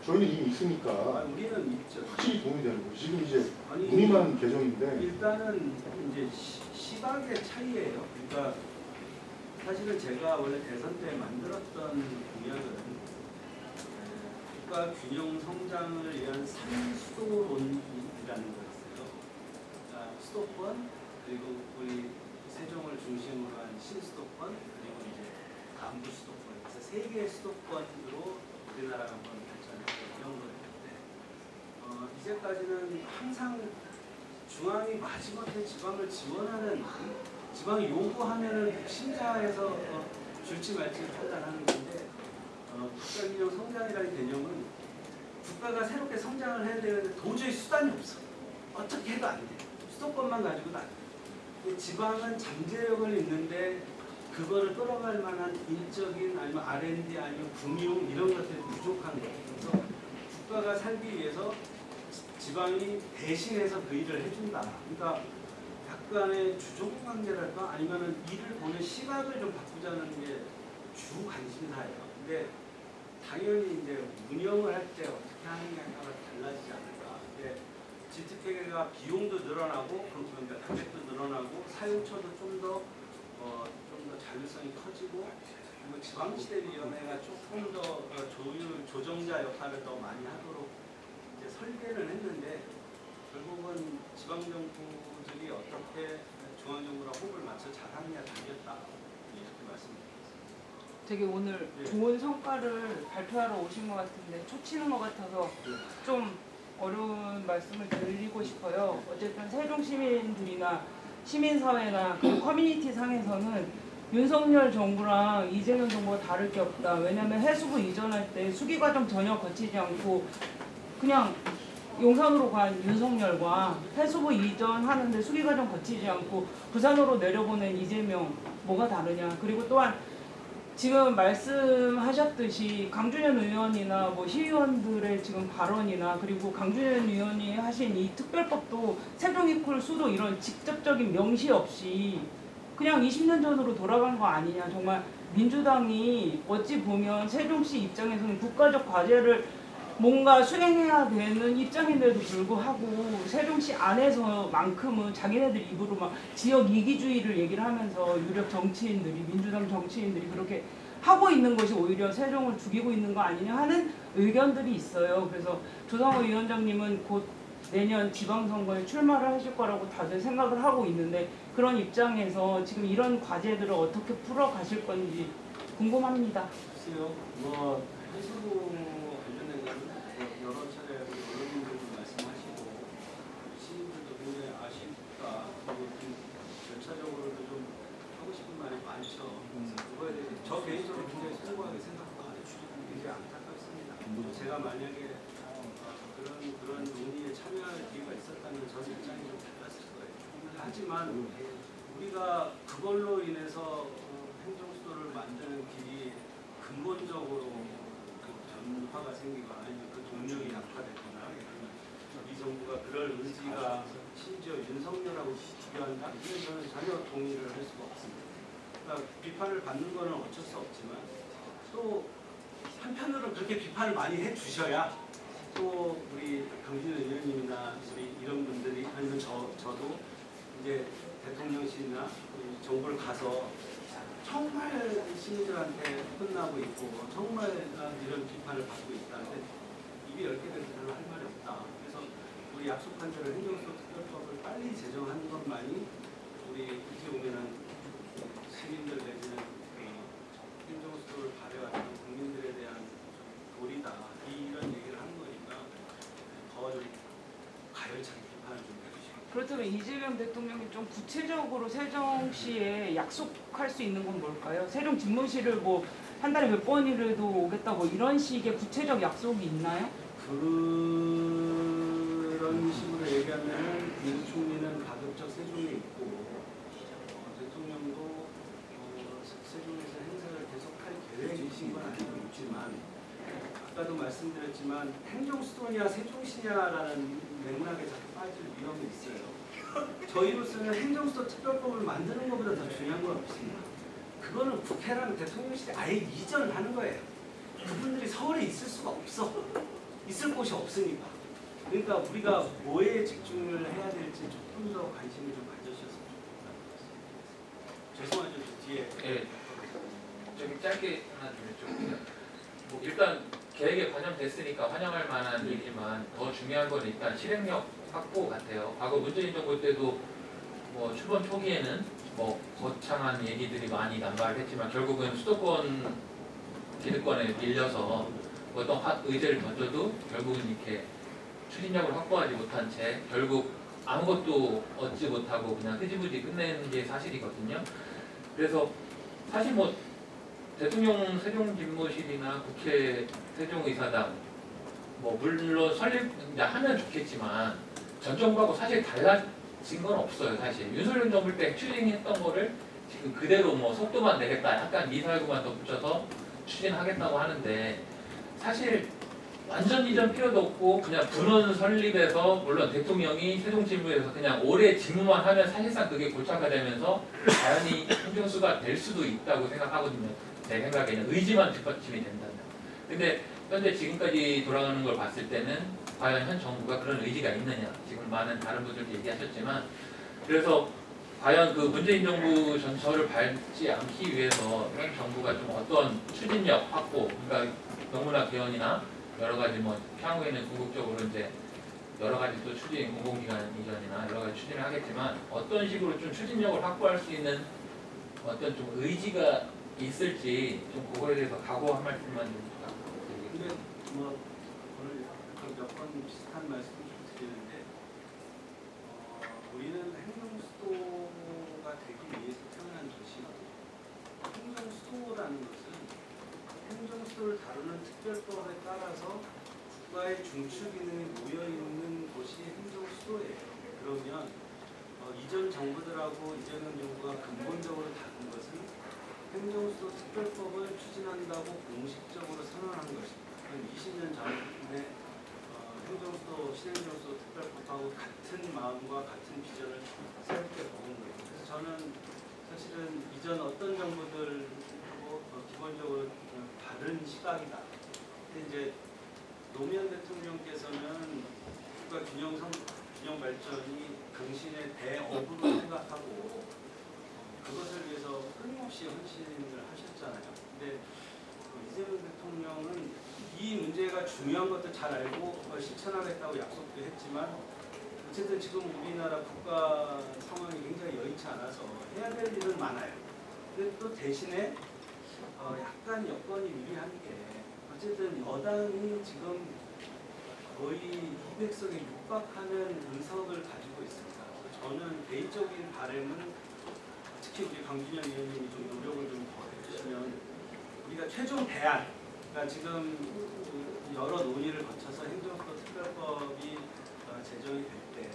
Speaker 6: 저희는 이미 있으니까
Speaker 1: 우리는 있죠.
Speaker 6: 확실히 도움이 되는 거예요. 지금 이제
Speaker 1: 아니
Speaker 6: 무늬만 개정인데
Speaker 1: 일단은 이제 시각의 차이예요. 그러니까 사실은 제가 원래 대선 때 만들었던 공약은 국가 균형 성장을 위한 3수도론이라는 거였어요. 그러니까 수도권 그리고 우리 세종을 중심으로 한 신수도권 그리고 이제 남부 수도권 그래서 세 개의 수도권으로 우리나라가 한번 발전했고 이런 거였는데 이제까지는 항상 중앙이 마지못해 지방을 지원하는 지방이 요구하면은 심사에서 줄지 말지 판단하는 건데 국가균형 성장이라는 개념은 국가가 새롭게 성장을 해야 되는데 도저히 수단이 없어. 어떻게 해도 안 돼. 수도권만 가지고는 안 돼. 근데 지방은 잠재력을 있는데 그거를 끌어갈 만한 인적인 아니면 R&D 아니면 금융 이런 것들이 부족한 거예요. 그래서 국가가 살기 위해서 지방이 대신해서 그 일을 해준다. 그러니까 약간의 주종 관계랄까 아니면은 일을 보는 시각을 좀 바꾸자는 게 주 관심사예요. 근데 당연히 이제 운영을 할 때 어떻게 하느냐가 달라지지 않을까. 근데 지특회계가 비용도 늘어나고 그러니까 금액도 늘어나고 사용처도 좀 더 자율성이 커지고 그리고 지방시대위원회가 조금 더 조정자 역할을 더 많이 하도록 이제 설계를 했는데 결국은 지방정부들이 어떻게 중앙정부랑 호흡을 맞춰 잘하느냐 달렸다 이렇게 말씀드립니다.
Speaker 7: 되게 오늘 좋은 성과를 발표하러 오신 것 같은데 초치는 것 같아서 좀 어려운 말씀을 드리고 싶어요. 어쨌든 세종 시민들이나 시민사회나 그 커뮤니티 상에서는 윤석열 정부랑 이재명 정부가 다를 게 없다. 왜냐하면 해수부 이전할 때 수기 과정 전혀 거치지 않고 그냥 용산으로 간 윤석열과 해수부 이전하는데 수기 과정 거치지 않고 부산으로 내려보낸 이재명 뭐가 다르냐. 그리고 또한 지금 말씀하셨듯이 강준현 의원이나 뭐 시의원들의 지금 발언이나 그리고 강준현 의원이 하신 이 특별법도 세종 이퀄 수도 이런 직접적인 명시 없이 그냥 20년 전으로 돌아간 거 아니냐. 정말 민주당이 어찌 보면 세종시 입장에서는 국가적 과제를 뭔가 수행해야 되는 입장인데도 불구하고 세종시 안에서만큼은 자기네들 입으로 막 지역 이기주의를 얘기를 하면서 유력 정치인들이 민주당 정치인들이 그렇게 하고 있는 것이 오히려 세종을 죽이고 있는 거 아니냐 하는 의견들이 있어요. 그래서 조성호 위원장님은 곧 내년 지방선거에 출마를 하실 거라고 다들 생각을 하고 있는데 그런 입장에서 지금 이런 과제들을 어떻게 풀어가실 건지 궁금합니다.
Speaker 1: 글쎄요. 뭐 해수부 관련된 거는 여러 차례 언론인들도 말씀하시고 시민들도 굉장히 아쉽다. 그리고 좀 절차적으로도 좀 하고 싶은 말이 많죠. 그래서 그거에 대해서 저 개인적으로 굉장히 소소하게 생각하고 굉장히 안타깝습니다. 제가 만약에 그런 논의에 참여할 기회가 있었다면 전 입장이 좀 달랐을 거예요. 하지만 우리가 그걸로 인해서 행정수도를 만드는 길이 근본적으로 그 변화가 생기거나 아니면 그 동력이 약화되거나 이 정부가 그럴 의지가 심지어 윤석열하고 비교한다? 이건 저는 전혀 동의를 할 수가 없습니다. 그러니까 비판을 받는 거는 어쩔 수 없지만 또 한편으로는 그렇게 비판을 많이 해주셔야 또 우리 강준현 의원님이나 우리 이런 분들이 아니면 저도 이제 대통령실이나 정부를 가서 정말 시민들한테 끝나고 있고 정말 이런 비판을 받고 있다는데 입이 10개 돼서 별로 할 말이 없다. 그래서 우리 약속한 대로 행정수도 특별법을 빨리 제정하는 것만이 우리 어떻게 보면은 시민들 내지는 행정수도를 발휘하는 국민들에 대한 도리다 이런 얘기를 하는 거니까 더 좀 가열차게 비판을 좀 해주시고.
Speaker 7: 그렇다면 이재명 대통령이 좀 구체적으로 세종시에 약속할 수 있는 건 뭘까요? 세종 집무실을 뭐 한 달에 몇 번이라도 오겠다 뭐 이런 식의 구체적 약속이 있나요?
Speaker 1: 그런 식으로 얘기하면 윤 총리는 가급적 세종에 있고 대통령도 세종에서 행사를 계속할 계획이신 건 아니고 있지만 아까도 말씀드렸지만 행정수도냐 세종시냐라는 맥락에 자꾸 빠질 위험이 있어요. 저희로서는 행정수도 특별법을 만드는 것보다 더 중요한 건 없습니다. 그거는 국회랑 대통령실이 아예 이전하는 거예요. 그분들이 서울에 있을 수가 없어. 있을 곳이 없으니까. 그러니까 우리가 뭐에 집중을 해야 될지 조금 더 관심을 좀 가져주셨으면 좋겠다. 죄송하죠, 저 뒤에.
Speaker 8: 예. 저기 짧게 하나 좀 뭐 일단 계획에 반영됐으니까 환영할 만한 일이지만 더 중요한 건 일단 실행력 확보 같아요. 과거 문재인 정부 때도 뭐 출범 초기에는 뭐 거창한 얘기들이 많이 난발을 했지만 결국은 수도권 기득권에 밀려서 어떤 의제를 던져도 결국은 이렇게 추진력을 확보하지 못한 채 결국 아무것도 얻지 못하고 그냥 흐지부지 끝내는 게 사실이거든요. 그래서 사실 뭐 대통령 세종집무실이나 국회 세종의사당 뭐 물론 설립하면 좋겠지만 전 정부하고 사실 달라진 건 없어요. 사실 윤석열 정부 때 추진했던 거를 지금 그대로 뭐 속도만 내겠다 약간 미사일구만 더 붙여서 추진하겠다고 하는데 사실 완전 이전 필요도 없고 그냥 분원 설립해서 물론 대통령이 세종집무에서 그냥 올해 직무만 하면 사실상 그게 고착화되면서 자연히 행정수가 될 수도 있다고 생각하거든요. 제 생각에는 의지만 뒷받침이 된다면. 근데 현재 지금까지 돌아가는 걸 봤을 때는 과연 현 정부가 그런 의지가 있느냐. 지금 많은 다른 분들도 얘기하셨지만 그래서 과연 그 문재인 정부 전철을 밟지 않기 위해서 현 정부가 좀 어떤 추진력 확보, 그러니까 너무나 개헌이나 여러 가지 뭐 향후에는 궁극적으로 이제 여러 가지 또 추진 공공기관 이전이나 여러 가지 추진을 하겠지만 어떤 식으로 좀 추진력을 확보할 수 있는 어떤 좀 의지가 있을지 좀 그거에 대해서 각오 한 말씀만 좀 부탁드립니다.
Speaker 1: 근데 뭐 오늘 몇 번 비슷한 말씀을 좀 드리는데 우리는 행정수도가 되기 위해서 태어난 도시거든요. 행정수도라는 것은 행정수도를 다루는 특별법에 따라서 국가의 중추 기능이 모여있는 곳이 행정수도예요. 그러면 이전 정부들하고 이재명 정부가 근본적으로 다른 것은 행정수도 특별법을 추진한다고 공식적으로 선언한 것입니다. 20년 전에 행정수도, 신행정수도 특별법하고 같은 마음과 같은 비전을 새롭게 먹은 거예요. 그래서 저는 사실은 이전 어떤 정부들하고 기본적으로 다른 시각이다. 근데 이제 노무현 대통령께서는 국가 균형 발전이 당신의 대업으로 생각하고 그것을 위해서 끊임없이 헌신을 하셨잖아요. 근데 이재명 대통령은 이 문제가 중요한 것도 잘 알고 실천하겠다고 약속도 했지만 어쨌든 지금 우리나라 국가 상황이 굉장히 여의치 않아서 해야 될 일은 많아요. 근데 또 대신에 약간 여건이 유리한 게 어쨌든 여당이 지금 거의 200석에 육박하는 의석을 가지고 있습니다. 저는 개인적인 바람은 특히 우리 강준현 의원님이 좀 노력을 좀 더 해주시면 우리가 최종 대안, 그러니까 지금 여러 논의를 거쳐서 행정수도 특별법이 제정이 될 때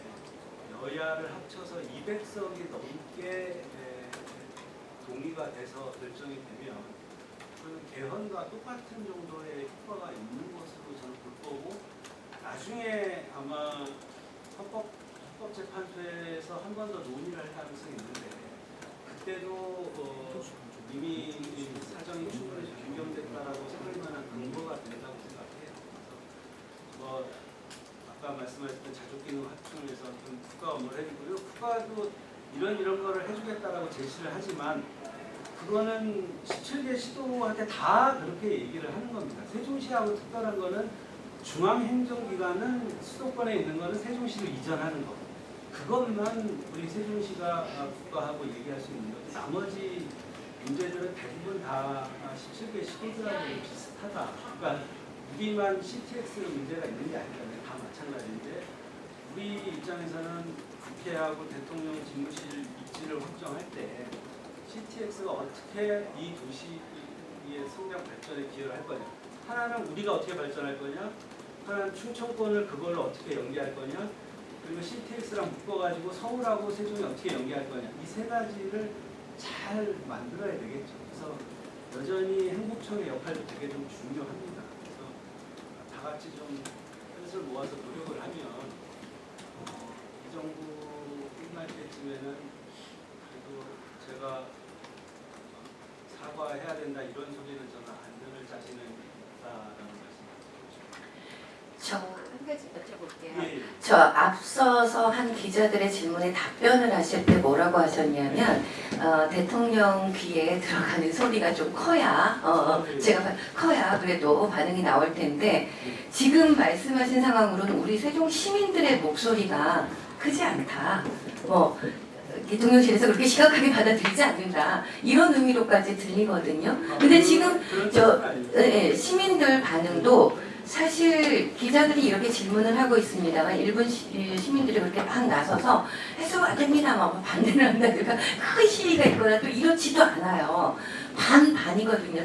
Speaker 1: 여야를 합쳐서 200석이 넘게 동의가 돼서 결정이 되면 그 개헌과 똑같은 정도의 효과가 있는 것으로 저는 볼 거고 나중에 아마 헌법재판소에서 한 번 더 논의를 할 가능성이 있는데 그때도 이미 사정이 충분히 변경됐다라고 생각할 만한 근거가 된다고 생각해요. 그래서 뭐 아까 말씀하셨던 자족기능 확충을 해서 좀 국가 업무를 해주고요. 국가도 이런 거를 해주겠다라고 제시를 하지만 그거는 17개 시도한테 다 그렇게 얘기를 하는 겁니다. 세종시하고 특별한 거는 중앙행정기관은 수도권에 있는 거는 세종시로 이전하는 거. 그것만 우리 세종시가 국가하고 얘기할 수 있는 거지. 나머지 문제들은 대부분 다 17개 시도들하고 비슷하다. 그러니까 우리만 CTX 문제가 있는 게 아니라 다 마찬가지인데 우리 입장에서는 국회하고 대통령 집무실 입지를 확정할 때 CTX가 어떻게 이 도시의 성장 발전에 기여를 할 거냐. 하나는 우리가 어떻게 발전할 거냐. 하나는 충청권을 그걸로 어떻게 연계할 거냐. 그리고 CTX랑 묶어가지고 서울하고 세종이 어떻게 연계할 거냐. 이 세 가지를 잘 만들어야 되겠죠. 그래서 여전히 행복청의 역할도 되게 좀 중요합니다. 그래서 다 같이 좀 뜻을 모아서 노력을 하면 이 정부 끝날 때쯤에는 그래도 제가 사과해야 된다 이런 소리는 저는 안 들을 자신은 있다라는 말씀을
Speaker 9: 저 한 가지 여쭤볼게요.
Speaker 1: 예.
Speaker 9: 저 앞서서 한 기자들의 질문에 답변을 하실 때 뭐라고 하셨냐면 대통령 귀에 들어가는 소리가 좀 커야 제가 커야 그래도 반응이 나올 텐데 지금 말씀하신 상황으로는 우리 세종 시민들의 목소리가 크지 않다. 대통령실에서 그렇게 심각하게 받아들이지 않는다. 이런 의미로까지 들리거든요. 근데 지금 시민들 반응도 사실 기자들이 이렇게 질문을 하고 있습니다만 일본 시민들이 그렇게 막 나서서 해석 안 됩니다. 막 반대를 한다든가 큰 시위가 있거나 또 이렇지도 않아요. 반반이거든요.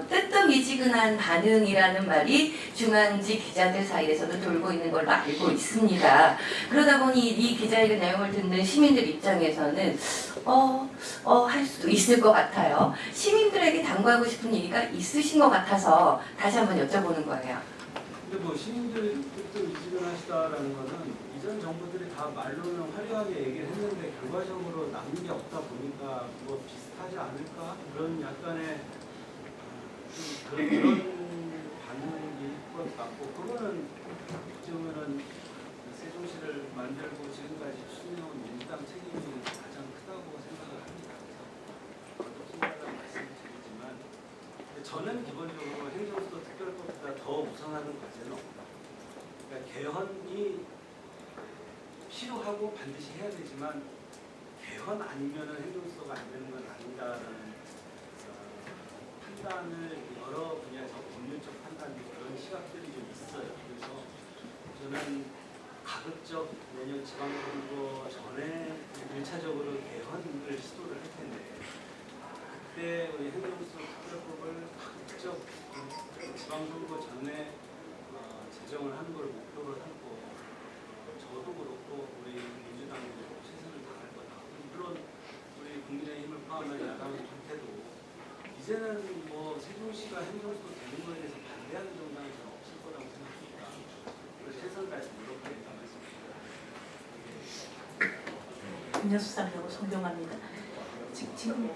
Speaker 9: 뜨뜻미지근한 반응이라는 말이 중앙지 기자들 사이에서도 돌고 있는 걸로 알고 있습니다. 그러다 보니 이 기자회견 내용을 듣는 시민들 입장에서는 할 수도 있을 것 같아요. 시민들에게 당부하고 싶은 얘기가 있으신 것 같아서 다시 한번 여쭤보는 거예요.
Speaker 1: 근데 뭐 시민들이 미지근하시다라는 거는 이전 정부들이 다 말로는 화려하게 얘기를 했는데 결과적으로 남는 게 없다 보니까 뭐 비슷하지 않을까 그런 약간의 그런 반응일 것 같고 그거는 어쩌면은 세종시를 만들고 지금까지 추진해온 민주당 책임이 가장 크다고 생각을 합니다. 그래서 생각을 말씀드리지만 저는 기본적으로 행정수도 특별법보다 더 우선하는 과제는 없다. 그러니까 개헌이 필요하고 반드시 해야 되지만 개헌 아니면은 행정수도가 안 되는 건 아닌가라는 판단을 여러 분야에서 법률적 판단 그런 시각들이 좀 있어요. 그래서 저는 가급적 내년 지방선거 전에 1차적으로 개헌을 시도를 할 텐데 그때 우리 행정수도 특별법을 가급적 지방선거 전에 제정을 하는 걸 목표로 하고 저도 그렇고 우리 민주당도 최선을 다할 거다. 물론 우리 국민의힘을 포함한 야당은 좋대도 이제는 뭐 세종시가 행정수도 되는 거에 대해서 반대하는 정당이 전 없을 거라고 생각합니다. 그래서 최선을 다해서 노력하겠다 말씀드립니다.
Speaker 10: 민정수사하고 송경화입니다. 지금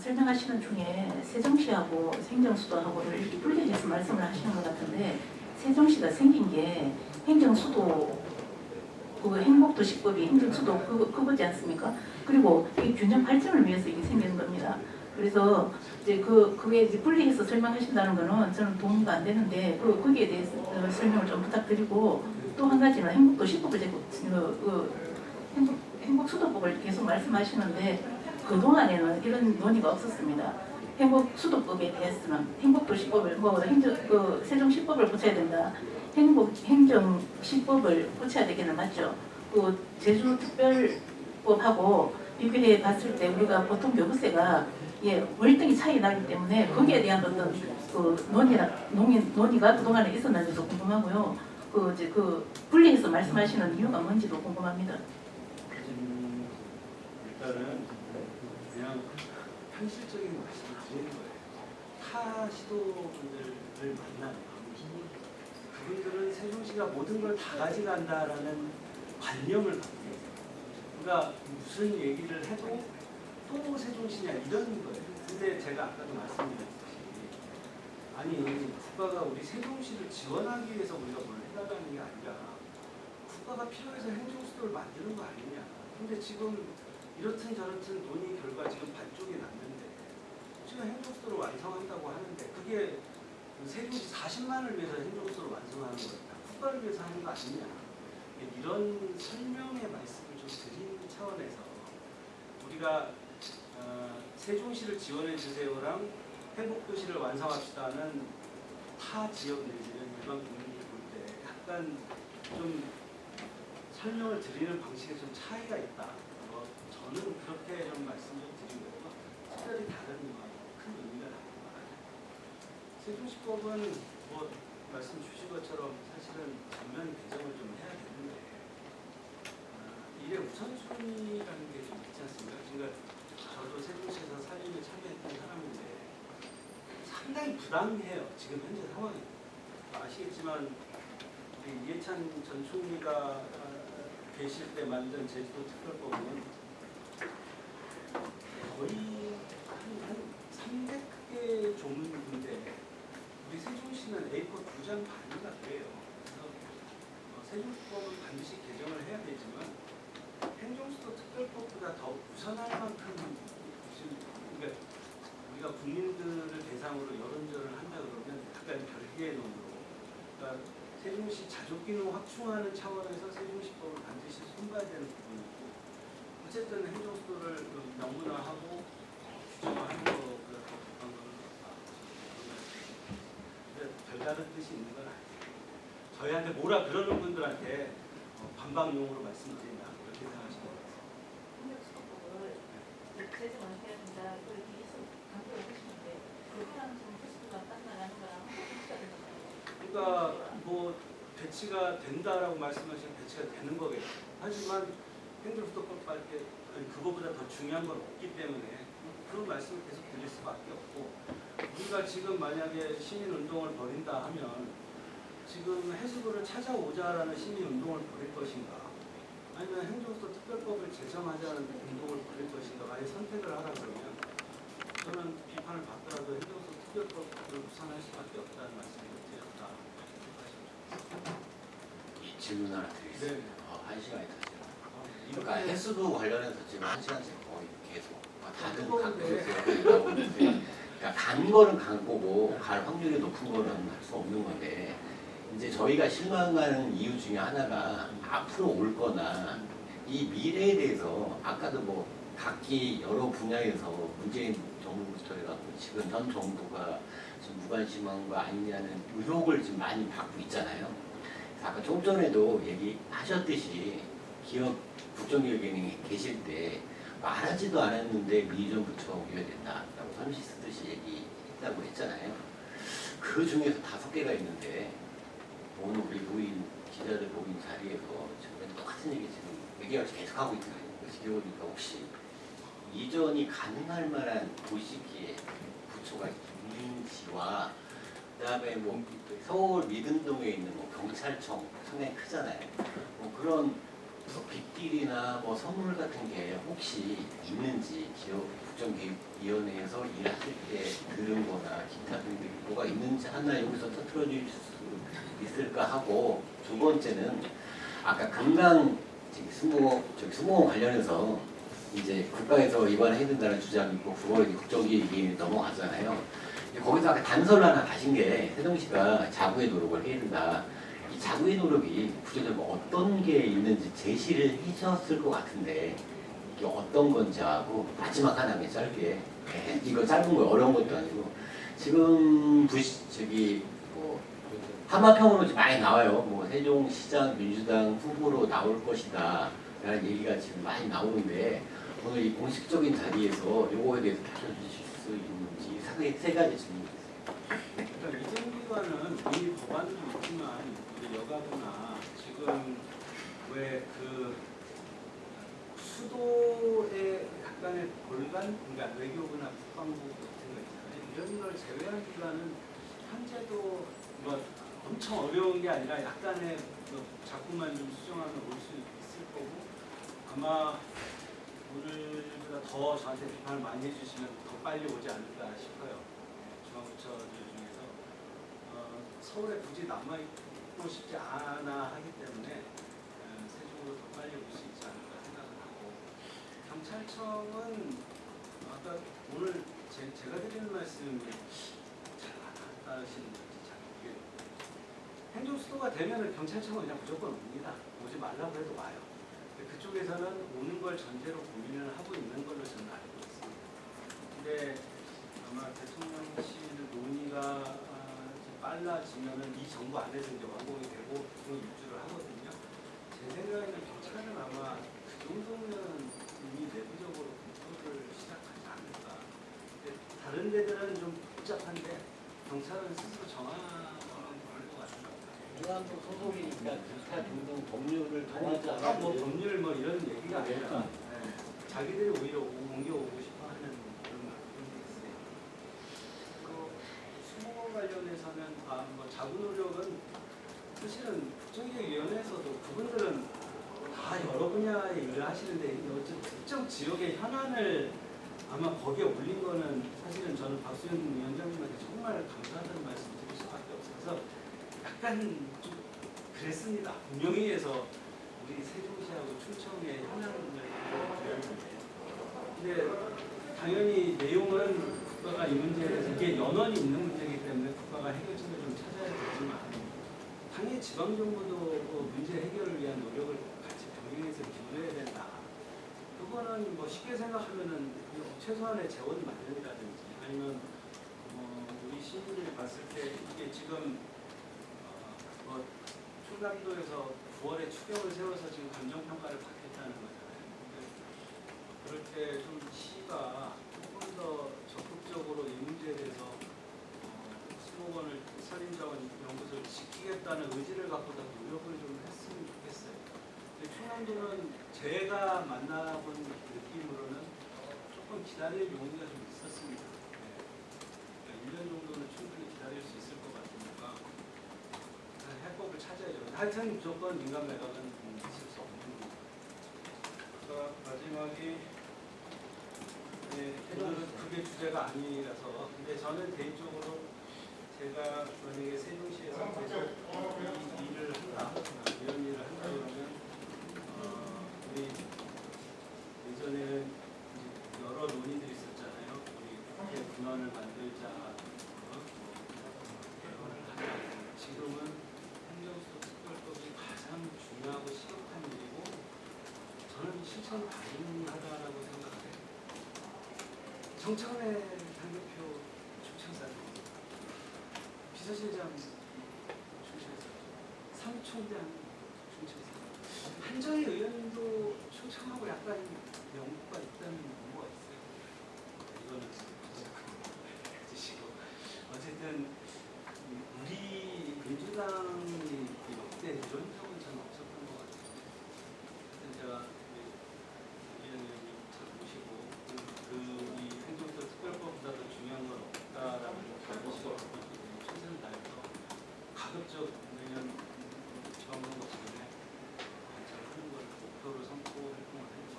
Speaker 10: 설명하시는 중에 세종시하고 행정수도하고를 이렇게 분리해서 말씀을 하시는 것 같은데 세종시가 생긴 게 행정수도 그 행복도시법이 행정수도 그거지 않습니까? 그리고 이 균형 발전을 위해서 이게 생기는 겁니다. 그래서 이제 그게 이제 분리해서 설명하신다는 거는 저는 동의가 안 되는데 거기에 대해서 설명을 좀 부탁드리고 또 한 가지는 행복도시법을 행복수도법을 계속 말씀하시는데 그동안에는 이런 논의가 없었습니다. 행복수도법에 대해서는 행복도시법을 세종시법을 고쳐야 된다. 행정시법을 고쳐야 되기는 맞죠. 그 제주특별법하고 비교해 봤을 때 우리가 보통 교부세가 월등히 차이 나기 때문에 거기에 대한 어떤 논의가 그동안에 있었는지도 궁금하고요. 분리해서 말씀하시는 이유가 뭔지도 궁금합니다.
Speaker 1: 일단은 그냥 현실적인 말씀을 드리는 거예요. 타 시도분들을 만나면 그분들은 세종시가 모든 걸 다 가져간다라는 관념을 갖고 있어요. 그러니까 무슨 얘기를 해도 또 세종시냐 이런 거예요. 근데 제가 아까도 말씀드렸듯이 아니 국가가 우리 세종시를 지원하기 위해서 우리가 뭘 해나가는 게 아니라 국가가 필요해서 행정수도를 만드는 거 아니냐. 근데 지금 이렇든 저렇든 논의 결과 지금 반쪽이 세종시 40만을 위해서 행정수도를 완성하는 거다. 국가를 위해서 하는 거 아니냐. 이런 설명의 말씀을 좀 드리는 차원에서 우리가 세종시를 지원해 주세요랑 행복도시를 완성합시다는 타 지역 내지는 일반 국민이 볼 때 약간 좀 설명을 드리는 방식에 좀 차이가 있다. 저는 그렇게 좀 말씀 좀 드리고요. 특별히 다른 큰 의미가 나는 거 아니에요. 세종시법은 뭐 말씀 주신 것처럼 사실은 전면 개정을 좀 해야 되는데 이게 우선순위라는 게 좀 있지 않습니까? 그러니까 저도 세종시에서 살림에 참여했던 사람인데 상당히 부당해요. 지금 현재 상황이. 아시겠지만 우리 이해찬 전 총리가 계실 때 만든 제주도 특별법은 거의 한 300개 조문인데 우리 세종시는 A4 2장 반인가 그래요. 그래서 세종시법은 반드시 개정을 해야 되지만 행정수도 특별법보다 더 우선할 만큼 그러니까 우리가 국민들을 대상으로 여론전을 한다 그러면 약간 별개의 논으로 그러니까 세종시 자족기능 확충하는 차원에서 세종시법을 반드시 손봐야 되는 부분이고 어쨌든 행정수도를 명문화하고 규정화하는 거가 더 급한 거는 별다른 뜻이 있는 건 아니에요. 저희한테 뭐라 그러는 분들한테 반박용으로 말씀드린다 이렇게 생각하시면 됩니다.
Speaker 10: 행정수도법을 제정해야 된다. 그걸 계속 강조하고 싶은데 그거랑 지금 코스트가 딱 나가는 거랑 배치가 되는 거예요.
Speaker 1: 그러니까 뭐 배치가 된다라고 말씀하시면 배치가 되는 거겠죠. 하지만 행정수도법 할 때 그거보다 더 중요한 건 없기 때문에 그런 말씀을 계속 드릴 수밖에 없고 우리가 지금 만약에 시민운동을 벌인다 하면 지금 해수부를 찾아오자라는 시민운동을 벌일 것인가 아니면 행정수도 특별법을 제정하자는 운동을 벌일 것인가 만약 선택을 하라 그러면 저는 비판을 받더라도 행정수도 특별법을 우선할 수밖에 없다는 말씀을 드렸다.
Speaker 11: 이 질문 하나 드리겠습니다.
Speaker 1: 네.
Speaker 11: 1시간이 다 지나. 그러니까 해수부 관련해서 지금 1시간씩 거의 계속 다른 각도에서 나오고 있는데 그러니까 간 거는 간 거고 갈 확률이 높은 거는 할 수 없는 건데 이제 저희가 실망하는 이유 중에 하나가 앞으로 올 거나 이 미래에 대해서 아까도 뭐 각기 여러 분야에서 문재인 정부부터 해갖고 지금 현 정부가 좀 무관심한 거 아니냐는 의혹을 지금 많이 받고 있잖아요. 아까 좀 전에도 얘기하셨듯이 기업 국정기획위원회 계실 때 말하지도 않았는데 미정부처 옮겨야 된다라고 선시 쓰듯이 얘기했다고 했잖아요. 그 중에서 5개가 있는데 오늘 우리 모인 기자들 모인 자리에서 지금 똑같은 얘기 지금 얘기를 계속하고 있잖아요. 그래서 보니까 혹시 이전이 가능할 만한 도시기에 부처가 있는지와 그다음에 뭐 서울 미등동에 있는 뭐 경찰청 상당히 크잖아요. 뭐 그런 빅딜이나 뭐 선물 같은 게 혹시 있는지 기업 국정기획위원회에서 일하실 때 들은 거나 기타 등등 뭐가 있는지 하나 여기서 터뜨려 주실 수 있을까 하고 두 번째는 아까 금강 수목원 관련해서 이제 국가에서 입안해야 된다는 주장이 있고 그걸 국정기획위원회 넘어가잖아요. 거기서 아까 단서를 하나 가신 게 세종시가 자구의 노력을 해야 된다. 이 자구의 노력이 구체적으로 어떤 게 있는지 제시를 해주셨을 것 같은데 이게 어떤 건지 하고 마지막 하나 짧게 이거 짧은 거 어려운 것도 아니고 지금 뭐 하마평으로 지금 많이 나와요. 뭐 세종시장 민주당 후보로 나올 것이다 라는 얘기가 지금 많이 나오는데 오늘 이 공식적인 자리에서 요거에 대해서 밝혀주실 수 있는지 세 가지 질문이 있어요.
Speaker 1: 그러니까 위생기관은 이미 법안도 있지만 우리 여가부나 지금 왜 그 수도의 약간의 골반, 그러니까 외교부나 국방부 같은 거 있잖아요. 이런 걸 제외한 기관은 현재도 뭐 엄청 어려운 게 아니라 약간의 자꾸만 좀 수정하면 올 수 있을 거고 아마 오늘보다 더 저한테 비판을 많이 해주시면 더 빨리 오지 않을까 싶어요. 중앙부처들 중에서 서울에 굳이 남아있고 싶지 않아 하기 때문에 세종으로 더 빨리 올 수 있지 않을까 생각을 하고 경찰청은 아까 오늘 제가 드리는 말씀이 잘 안 왔다시는 행정수도가 되면은 경찰청은 그냥 무조건 옵니다. 오지 말라고 해도 와요. 근데 그쪽에서는 오는 걸 전제로 고민을 하고 있는 걸로 저는 알고 있습니다. 근데 아마 대통령실 논의가 이제 빨라지면은 이 정부 안에서 이제 완공이 되고 그 입주를 하거든요. 제 생각에는 경찰은 아마 그 정도면 이미 내부적으로 검토를 시작하지 않을까. 근데 다른 데들은 좀 복잡한데 경찰은 스스로 정하는 것 같습니다.
Speaker 11: 중앙도 소속이니까 기타 등등 법률을 정하지
Speaker 1: 뭐
Speaker 11: 않아도
Speaker 1: 법률 뭐 이런 얘기가 아니라 네. 자기들이 오히려 옮겨오고 싶어하는 그런 부분이 있어요. 그 수목원 관련해서는 뭐 자구 노력은 사실은 국정기획위원회에서도 그분들은 다 여러 분야의 일을 하시는데 어쨌든 특정 지역의 현안을 아마 거기에 올린 거는 사실은 저는 박수현 위원장님한테 정말 감사하다는 말씀 드릴 수밖에 없어서 약간 좀 그랬습니다. 분명히에서 우리 세종시하고 충청의 현안을 드렸는데 근데 당연히 내용은 국가가 이 문제에 대해서 이게 연원이 있는 문제이기 때문에 국가가 해결책을 좀 찾아야 되지만 당연히 지방정부도 문제 해결을 위한 노력을 같이 병행해서 기울여야 된다. 그거는 뭐 쉽게 생각하면은 최소한의 재원 마련이라든지 아니면 우리 시민들이 봤을 때 이게 지금 뭐 충남도에서 9월에 추경을 세워서 지금 감정평가를 받겠다는 거잖아요. 근데 그럴 때 좀 시가 조금 더 적극적으로 이 문제에 대해서 수목원을 산림자원연구소를 지키겠다는 의지를 갖고 다 노력을 좀 했으면 좋겠어요. 근데 충남도는 제가 만나본 느낌으로는 조금 기다릴 용의가 좀 있었습니다. 네. 1년 정도는 충분히 기다릴 수 있을 것 같으니까 해법을 찾아야죠. 하여튼 무조건 민간 매각은 있을 수 없는 거고. 마지막이 오늘은 그게 주제가 아니라서 근데 저는 개인적으로 제가 만약에 세종시에서 계속 이 일을 한다, 이런 일을 한다 그러면 우리 예전에는 이제 여러 논의들이 있었잖아요. 우리 국회 분원을 만들자, 개헌을 하자. 지금은 행정수도 특별법이 가장 중요하고 시급한 일이고 저는 실천 가능하다라고 생각해요. 정청래 당대표 충청사입니다. 비서실장 충청사, 삼총장 충청사, 한정희 의원님도 충청하고 약간 연구가 있다는 rumor가 있어요. 이거는 해주시고 어쨌든 우리 민주당이 역대 이런 적은 전 없었던 것 같아요. 하여튼 제가 이현 의원님 잘 모시고 이 행정도 특별법보다 더 중요한 건 없다라는 관심을 갖고 있기 때문에 최선을 다해서 가급적 내년 지방선거 전에 잘하는 걸 목표로 삼고 활동을 하죠.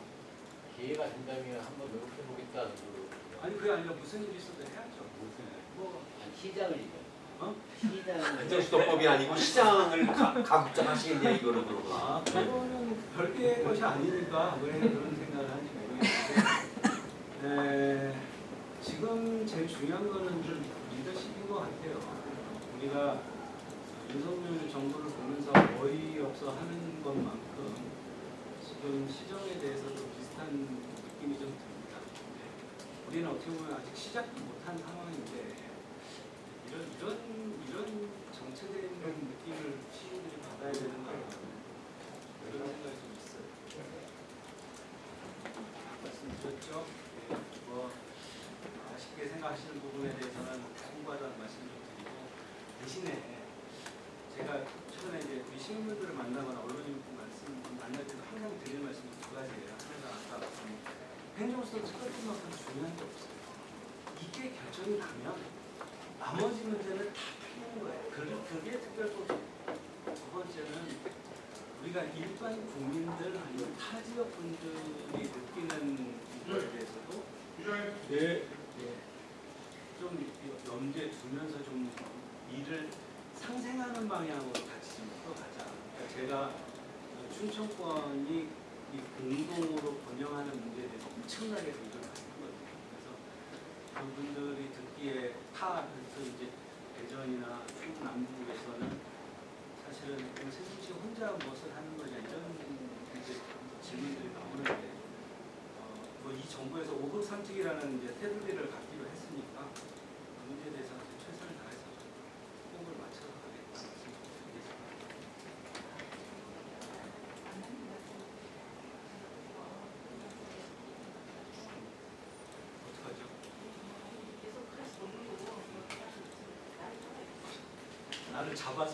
Speaker 11: 기회가 된다면 한번 노력해보겠다는 거로.
Speaker 1: 아니 그게 아니라 무슨 일이 있어도 해야죠. 뭐
Speaker 11: 시장을 얘기해요. 시장을.
Speaker 3: 행정수도법이 아니고 시장을 가급적 하시겠냐 이거를 물어봐.
Speaker 1: 그거는 별개의 것이 아니니까 왜 그런 생각을 하는지 모르겠는데 지금 제일 중요한 거는 좀 리더십인 것 같아요. 우리가 윤석열 정부를 보면서 어이없어 하는 것만큼 지금 시정에 대해서도 비슷한 느낌이 좀 듭니다. 우리는 어떻게 보면 아직 시작도 못한 상황인데 이런 정체되어 있는 느낌을 시민들이 받아야 되는 거 아니에요? 그런 생각이 좀 있어요. 말씀드렸죠? 뭐 아쉽게 생각하시는 부분에 대해서는 송구하다는 말씀 좀 드리고 대신에 제가 최근에 이제 우리 시민분들을 만나거나 언론인 말씀 만날 때도 항상 드리는 말씀이 두 가지예요. 하나가 아까 행정수도 특별법만큼 중요한 게 없어요. 이게 결정이 나면 나머지 문제는 다 풀리는 거예요. 그게 특별법이에요. 두 번째는 우리가 일반 국민들 아니면 타 지역 분들이 느끼는 거에 대해서도 좀 염두에 두면서 좀 일을 상생하는 방향으로 같이 좀 풀어가자. 그러니까 제가 충청권이 이 공동으로 번영하는 문제에 대해서 엄청나게 의견을 했거든요. 그래서 그분들이 듣기에 이제 대전이나 충남북에서는 사실은 세종 씨 혼자 무엇을 하는 거냐 이런 이제 질문들이 나오는데 뭐 이 정부에서 5급 삼직이라는 이제 테두리를 갖기로 했으니까 그 문제에 대해서 최선을 다해서 호흡을 맞춰서 하겠다는 말씀 드리겠습니다. 어떡하죠? 나를 잡아서